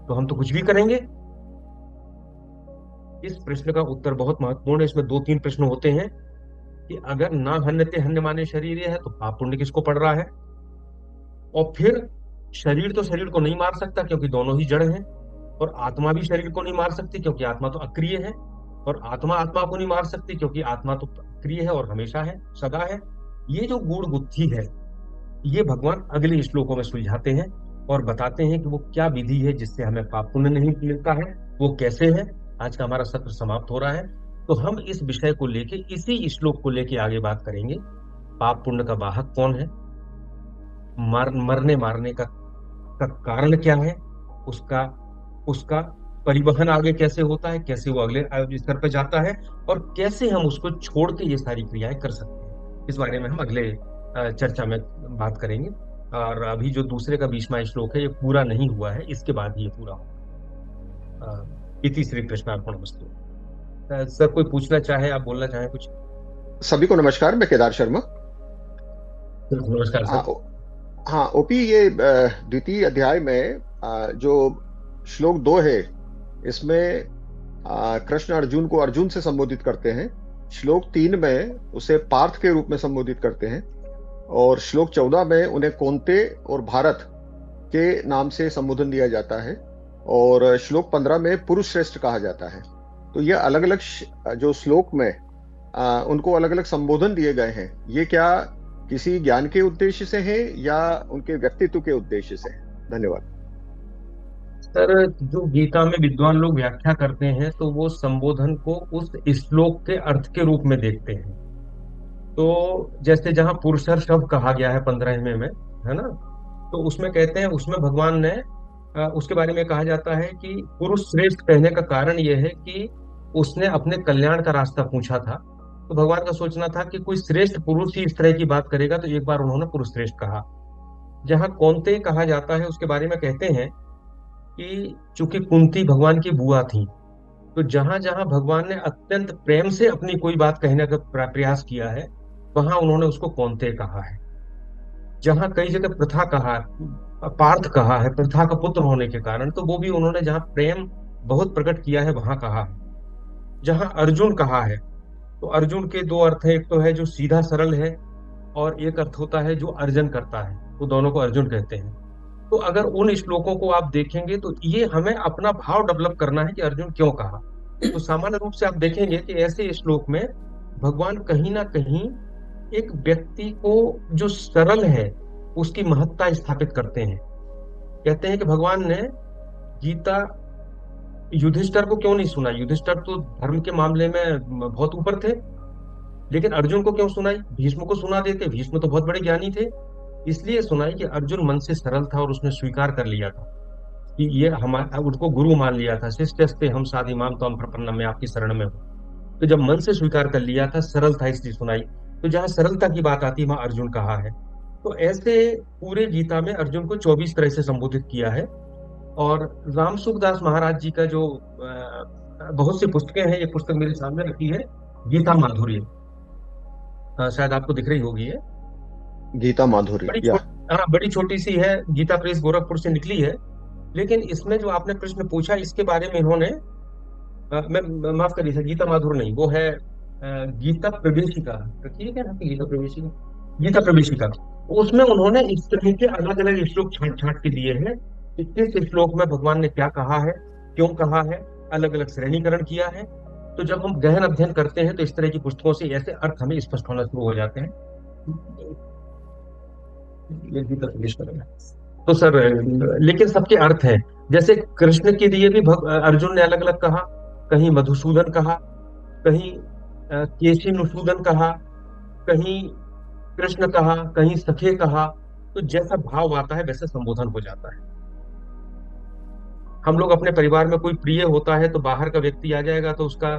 तो हम तो कुछ भी करेंगे। इस प्रश्न का उत्तर बहुत महत्वपूर्ण है। इसमें दो तीन प्रश्न होते हैं कि अगर ना हन्यते हन्य माने शरीर है तो पाप पुण्य किसको पड़ रहा है? और फिर शरीर तो शरीर को नहीं मार सकता क्योंकि दोनों ही जड़ हैं, और आत्मा भी शरीर को नहीं मार सकती क्योंकि आत्मा तो अक्रिय है, और आत्मा आत्मा को नहीं मार सकती क्योंकि आत्मा तो अक्रिय है और हमेशा है, सदा है। ये जो गूढ़ गुत्थी है, ये भगवान अगले श्लोकों में सुलझाते हैं और बताते हैं कि वो क्या विधि है जिससे हमें पाप पुण्य नहीं मिलता है, वो कैसे है। आज का हमारा सत्र समाप्त हो रहा है, तो हम इस विषय को लेके, इसी श्लोक को लेके आगे बात करेंगे। पाप पुण्य का वाहक कौन है, मरने मारने का कारण क्या है, उसका उसका परिवहन आगे कैसे होता है, कैसे वो अगले स्तर पर जाता है, और कैसे हम उसको छोड़ के ये सारी क्रियाएं कर सकते हैं, इस बारे में हम अगले चर्चा में बात करेंगे। और अभी जो दूसरे का 20वां श्लोक है ये पूरा नहीं हुआ है, इसके बाद ही ये पूरा होगा। इति श्री कृष्णार्पणमस्तु। सर कोई पूछना चाहे, आप बोलना चाहें कुछ?
सभी को नमस्कार। मैं केदार शर्मा।
नमस्कार
हाँ
सर।
हाँ ओपी, ये द्वितीय अध्याय में जो श्लोक 2 है, इसमें कृष्ण अर्जुन को अर्जुन से संबोधित करते हैं। श्लोक 3 में उसे पार्थ के रूप में संबोधित करते हैं, और श्लोक 14 में उन्हें कौन्ते और भारत के नाम से संबोधन दिया जाता है, और श्लोक 15 में पुरुष श्रेष्ठ कहा जाता है। तो ये अलग अलग जो श्लोक में उनको अलग अलग संबोधन दिए गए हैं, ये क्या किसी ज्ञान के उद्देश्य से है या उनके व्यक्तित्व के उद्देश्य से है? धन्यवाद।
सर, जो गीता में विद्वान लोग व्याख्या करते हैं तो वो संबोधन को उस श्लोक के अर्थ के रूप में देखते हैं। तो जैसे जहाँ पुरुषर शब्द कहा गया है 15वें में, है ना, तो उसमें कहते हैं, उसमें भगवान ने उसके बारे में कहा जाता है कि पुरुष श्रेष्ठ कहने का कारण यह है कि उसने अपने कल्याण का रास्ता पूछा था। तो भगवान का सोचना था कि कोई श्रेष्ठ पुरुष ही इस तरह की बात करेगा, तो एक बार उन्होंने पुरुष श्रेष्ठ कहा। जहाँ कौन्तेय कहा जाता है उसके बारे में कहते हैं कि चूंकि कुंती भगवान की बुआ थी, तो जहां जहां भगवान ने अत्यंत प्रेम से अपनी कोई बात कहने का प्रयास किया है, वहां उन्होंने उसको कौन्तेय कहा है। जहां कई जगह प्रथा कहा, पार्थ कहा है प्रथा का पुत्र होने के कारण, तो वो भी उन्होंने जहां प्रेम बहुत प्रकट किया है वहां कहा है। जहां अर्जुन कहा है, तो अर्जुन के दो अर्थ है, एक तो है जो सीधा सरल है, और एक अर्थ होता है जो अर्जन करता है, तो दोनों को अर्जुन कहते हैं। तो अगर उन श्लोकों को आप देखेंगे तो ये हमें अपना भाव डेवलप करना है कि अर्जुन क्यों कहा। तो सामान्य रूप से आप देखेंगे कि ऐसे श्लोक में भगवान कहीं ना कहीं एक व्यक्ति को जो सरल है उसकी महत्ता स्थापित करते हैं। कहते हैं कि भगवान ने गीता युधिष्ठिर को क्यों नहीं सुनाई? युधिष्ठिर तो धर्म के मामले में बहुत ऊपर थे, लेकिन अर्जुन को क्यों सुनाई? भीष्म को सुना देते, भीष्म तो बहुत बड़े ज्ञानी थे। इसलिए सुनाई कि अर्जुन मन से सरल था और उसने स्वीकार कर लिया था कि ये हमारा, उनको गुरु मान लिया था। शिष्यस्ते हम साधि माम तो हम प्रपन्नम, में आपकी शरण में हो। तो जब मन से स्वीकार कर लिया था, सरल था इसलिए सुनाई। तो जहाँ सरलता की बात आती है वहां अर्जुन कहा है। तो ऐसे पूरे गीता में अर्जुन को 24 तरह से संबोधित किया है। और राम सुखदास महाराज जी का जो बहुत सी पुस्तकें हैं, ये पुस्तक मेरे सामने रखी है, गीता माधुर्य। शायद आपको दिख रही होगी ये।
गीता माधुरी,
बड़ी
या?
छोटी, हाँ बड़ी छोटी सी है, गीता प्रेस गोरखपुर से निकली है। लेकिन इसमें जो आपने प्रश्न पूछा इसके बारे में इन्होंने माफ करिए सर, गीता माधुर नहीं, वो है गीता प्रवेशिका। रखिए क्या नाम है? गीता प्रवेशिका, गीता प्रवेशिका। उसमें उन्होंने इस तरह के अलग अलग श्लोक छांट छांट के दिए हैं कि किस श्लोक में भगवान ने क्या कहा है, क्यों कहा है, अलग अलग श्रेणीकरण किया है। तो जब हम गहन अध्ययन करते हैं तो इस तरह की पुस्तकों से ऐसे अर्थ हमें स्पष्ट होना शुरू हो जाते हैं। ये गीता प्रवेशिका है। तो सर लेकिन सबके अर्थ हैं। जैसे कृष्ण के लिए भी अर्जुन ने अलग अलग कहा, कहीं मधुसूदन कहा, कहीं केशी नुसूदन कहा, कहीं कृष्ण कहा, कहीं सखे कहा। तो जैसा भाव आता है वैसे संबोधन हो जाता है। हम लोग अपने परिवार में कोई प्रिय होता है तो बाहर का व्यक्ति आ जाएगा तो उसका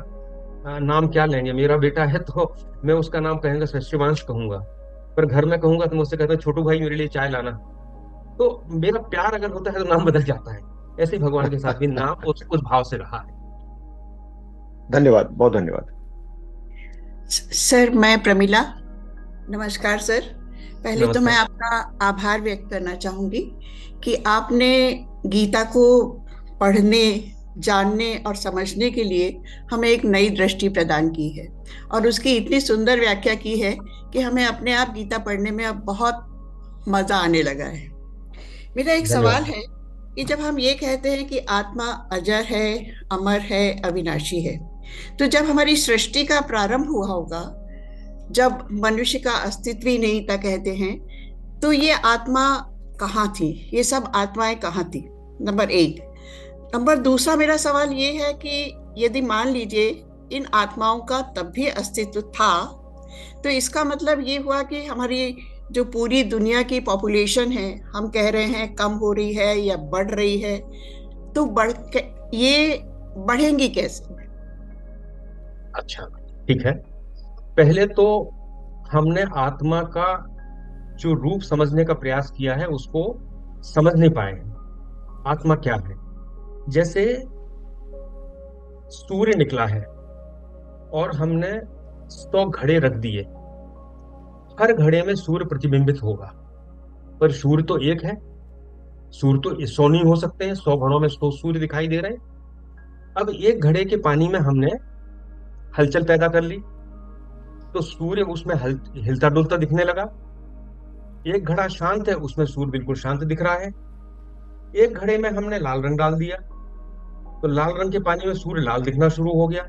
नाम क्या लेंगे? मेरा बेटा है तो मैं उसका नाम कहेंगे सत्यवांश कहूंगा। पर घर में कहूंगा तो मुझसे कहते हैं छोटू भाई मेरे लिए चाय लाना। तो मेरा प्यार अगर होता है तो नाम बदल जाता है। ऐसे ही भगवान के साथ भी नाम उस भाव से रहा है।
धन्यवाद, बहुत धन्यवाद।
सर, मैं प्रमिला। नमस्कार सर। पहले तो मैं
नमस्कार।
आपका आभार व्यक्त करना चाहूंगी कि आपने गीता को पढ़ने, जानने और समझने के लिए हमें एक नई दृष्टि प्रदान की है और उसकी इतनी सुंदर व्याख्या की है कि हमें अपने आप गीता पढ़ने में अब बहुत मजा आने लगा है। मेरा एक सवाल
धन्यवाद।
है कि जब हम ये कहते हैं कि आत्मा अजर है, अमर है, अविनाशी है, तो जब हमारी सृष्टि का प्रारंभ हुआ होगा, जब मनुष्य का अस्तित्व ही नहीं था कहते हैं, तो ये आत्मा कहाँ थी? ये सब आत्माएं कहाँ थी? नंबर एक। नंबर दूसरा मेरा सवाल ये है कि यदि मान लीजिए इन आत्माओं का तब भी अस्तित्व था, तो इसका मतलब ये हुआ कि हमारी जो पूरी दुनिया की पॉपुलेशन है, हम कह रहे हैं कम हो रही है या बढ़ रही है, तो ये बढ़ेंगी कैसे?
अच्छा, ठीक है। पहले तो हमने आत्मा का जो रूप समझने का प्रयास किया है उसको समझ नहीं पाए हैं। आत्मा क्या है? जैसे सूर्य निकला है और हमने 100 घड़े रख दिए, हर घड़े में सूर्य प्रतिबिंबित होगा, पर सूर्य तो एक है। सूर्य तो 100 नहीं हो सकते हैं, 100 घड़ों में 100 सूर्य दिखाई दे रहे हैं। अब एक घड़े के पानी में हमने हलचल पैदा कर ली तो सूर्य उसमें हिलता डुलता दिखने लगा। एक घड़ा शांत है, उसमें सूर्य बिल्कुल शांत दिख रहा है। एक घड़े में हमने लाल रंग डाल दिया तो लाल रंग के पानी में सूर्य लाल दिखना शुरू हो गया।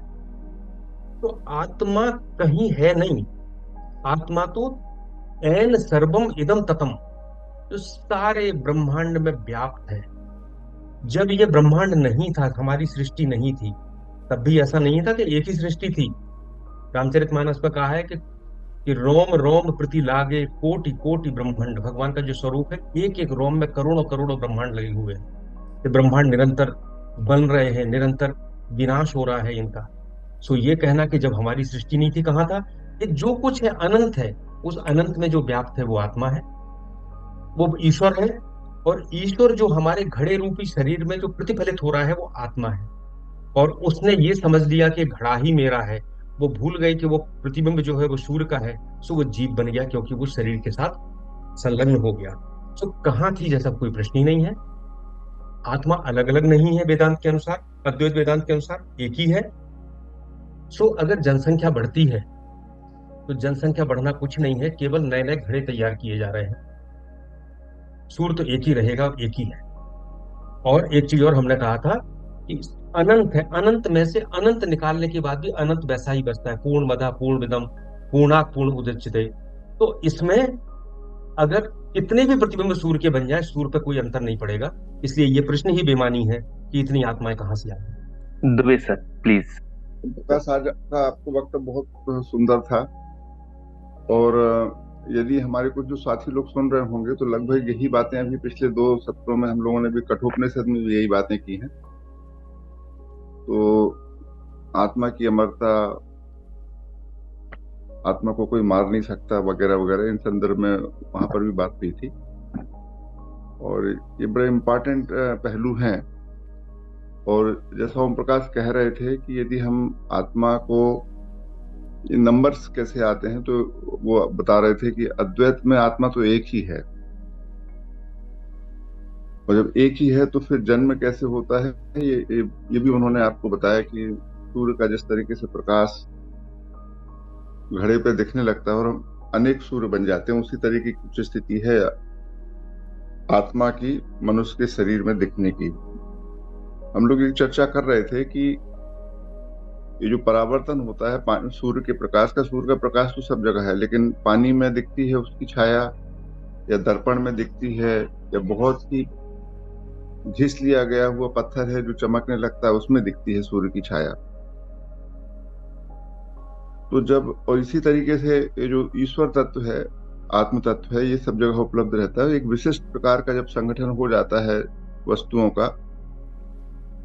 तो आत्मा कहीं है नहीं। आत्मा तो एन सर्वम इदम ततम, जो सारे ब्रह्मांड में व्याप्त है। जब ये ब्रह्मांड नहीं था, हमारी सृष्टि नहीं थी, तब भी ऐसा नहीं था कि एक ही सृष्टि थी। रामचरितमानस में कहा है कि रोम रोम प्रति लागे कोटि कोटि ब्रह्मांड। भगवान का जो स्वरूप है, एक एक रोम में करोड़ों करोड़ों ब्रह्मांड लगे हुए हैं। ये ब्रह्मांड निरंतर बन रहे हैं, निरंतर विनाश हो रहा है इनका। सो ये कहना कि जब हमारी सृष्टि नहीं थी, कहाँ था? ये जो कुछ है अनंत है, उस अनंत में जो व्याप्त है वो आत्मा है, वो ईश्वर है। और ईश्वर जो हमारे घड़े रूपी शरीर में जो प्रतिफलित हो रहा है वो आत्मा है। और उसने ये समझ लिया कि घड़ा ही मेरा है, वो भूल गई कि वो प्रतिबिंब जो है वो सूर्य का है। सो वो जीव बन गया क्योंकि वो शरीर के साथ संलग्न हो गया। सो कहाँ थी जैसा कोई प्रश्न ही नहीं है। आत्मा अलग अलग नहीं है, वेदांत के अनुसार, अद्वैत वेदांत के अनुसार एक ही है। सो अगर जनसंख्या बढ़ती है तो जनसंख्या बढ़ना कुछ नहीं है, केवल नए नए घड़े तैयार किए जा रहे हैं। सूर्य तो एक ही रहेगा, एक ही है। और एक चीज और हमने कहा था कि अनंत है, अनंत में से अनंत निकालने के बाद भी अनंत वैसा ही बचता है। पूर्ण मदा पूर्ण विदम पूर्णात् पूर्ण उदच्यते। तो इसमें अगर कितने भी प्रतिबिंब सूर्य के बन जाए, सूर्य पे कोई अंतर नहीं पड़ेगा। इसलिए ये प्रश्न ही बेमानी है कि इतनी आत्माएं कहाँ से आई।
Dubey sir please.
प्रकाश, आज का आपका वक्तव्य बहुत सुंदर था। और यदि हमारे कुछ जो साथी लोग सुन रहे होंगे तो लगभग यही बातें अभी पिछले 2 सत्रों में हम लोगों ने भी कठोपनिषद में भी यही बातें की हैं। तो आत्मा की अमरता, आत्मा को कोई मार नहीं सकता वगैरह वगैरह, इन संदर्भ में वहां पर भी बात की थी। और ये बड़े इम्पोर्टेंट पहलू हैं। और जैसा ओम प्रकाश कह रहे थे कि यदि हम आत्मा को, ये नंबर्स कैसे आते हैं, तो वो बता रहे थे कि अद्वैत में आत्मा तो एक ही है, और जब एक ही है तो फिर जन्म कैसे होता है, ये भी उन्होंने आपको बताया कि सूर्य का जिस तरीके से प्रकाश घड़े पे दिखने लगता है और हम अनेक सूर्य बन जाते हैं, उसी तरीके की कुछ स्थिति है आत्मा की मनुष्य के शरीर में दिखने की। हम लोग ये चर्चा कर रहे थे कि ये जो परावर्तन होता है सूर्य के प्रकाश का, सूर्य का प्रकाश तो सब जगह है, लेकिन पानी में दिखती है उसकी छाया, या दर्पण में दिखती है, या बहुत ही घिस लिया गया हुआ पत्थर है जो चमकने लगता है उसमें दिखती है सूर्य की छाया। तो जब, और इसी तरीके से ये जो ईश्वर तत्व है, आत्म तत्व है, ये सब जगह उपलब्ध रहता है। एक विशिष्ट प्रकार का जब संगठन हो जाता है वस्तुओं का,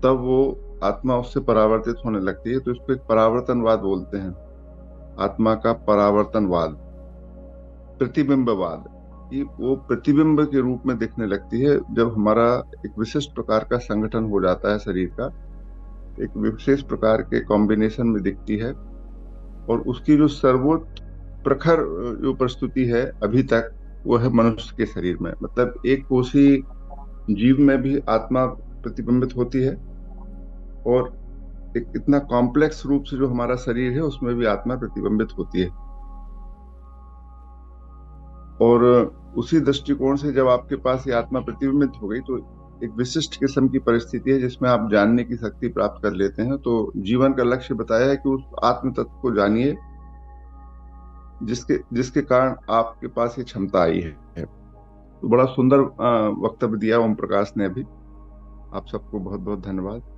तब वो आत्मा उससे परावर्तित होने लगती है। तो इसको एक परावर्तनवाद बोलते हैं, आत्मा का परावर्तनवाद, प्रतिबिंबवाद। कि वो प्रतिबिंब के रूप में दिखने लगती है जब हमारा एक विशिष्ट प्रकार का संगठन हो जाता है शरीर का, एक विशेष प्रकार के कॉम्बिनेशन में दिखती है। और उसकी जो सर्वोच्च प्रखर जो प्रस्तुति है अभी तक, वो है मनुष्य के शरीर में। मतलब एक कोशी जीव में भी आत्मा प्रतिबिंबित होती है, और एक इतना कॉम्प्लेक्स रूप से जो हमारा शरीर है उसमें भी आत्मा प्रतिबिंबित होती है। और उसी दृष्टिकोण से जब आपके पास ये आत्मा प्रतिबिंबित हो गई, तो एक विशिष्ट किस्म की परिस्थिति है जिसमें आप जानने की शक्ति प्राप्त कर लेते हैं। तो जीवन का लक्ष्य बताया है कि उस आत्म तत्व को जानिए जिसके जिसके कारण आपके पास ये क्षमता आई है। तो बड़ा सुंदर वक्तव्य दिया ओम प्रकाश ने अभी। आप सबको बहुत बहुत धन्यवाद।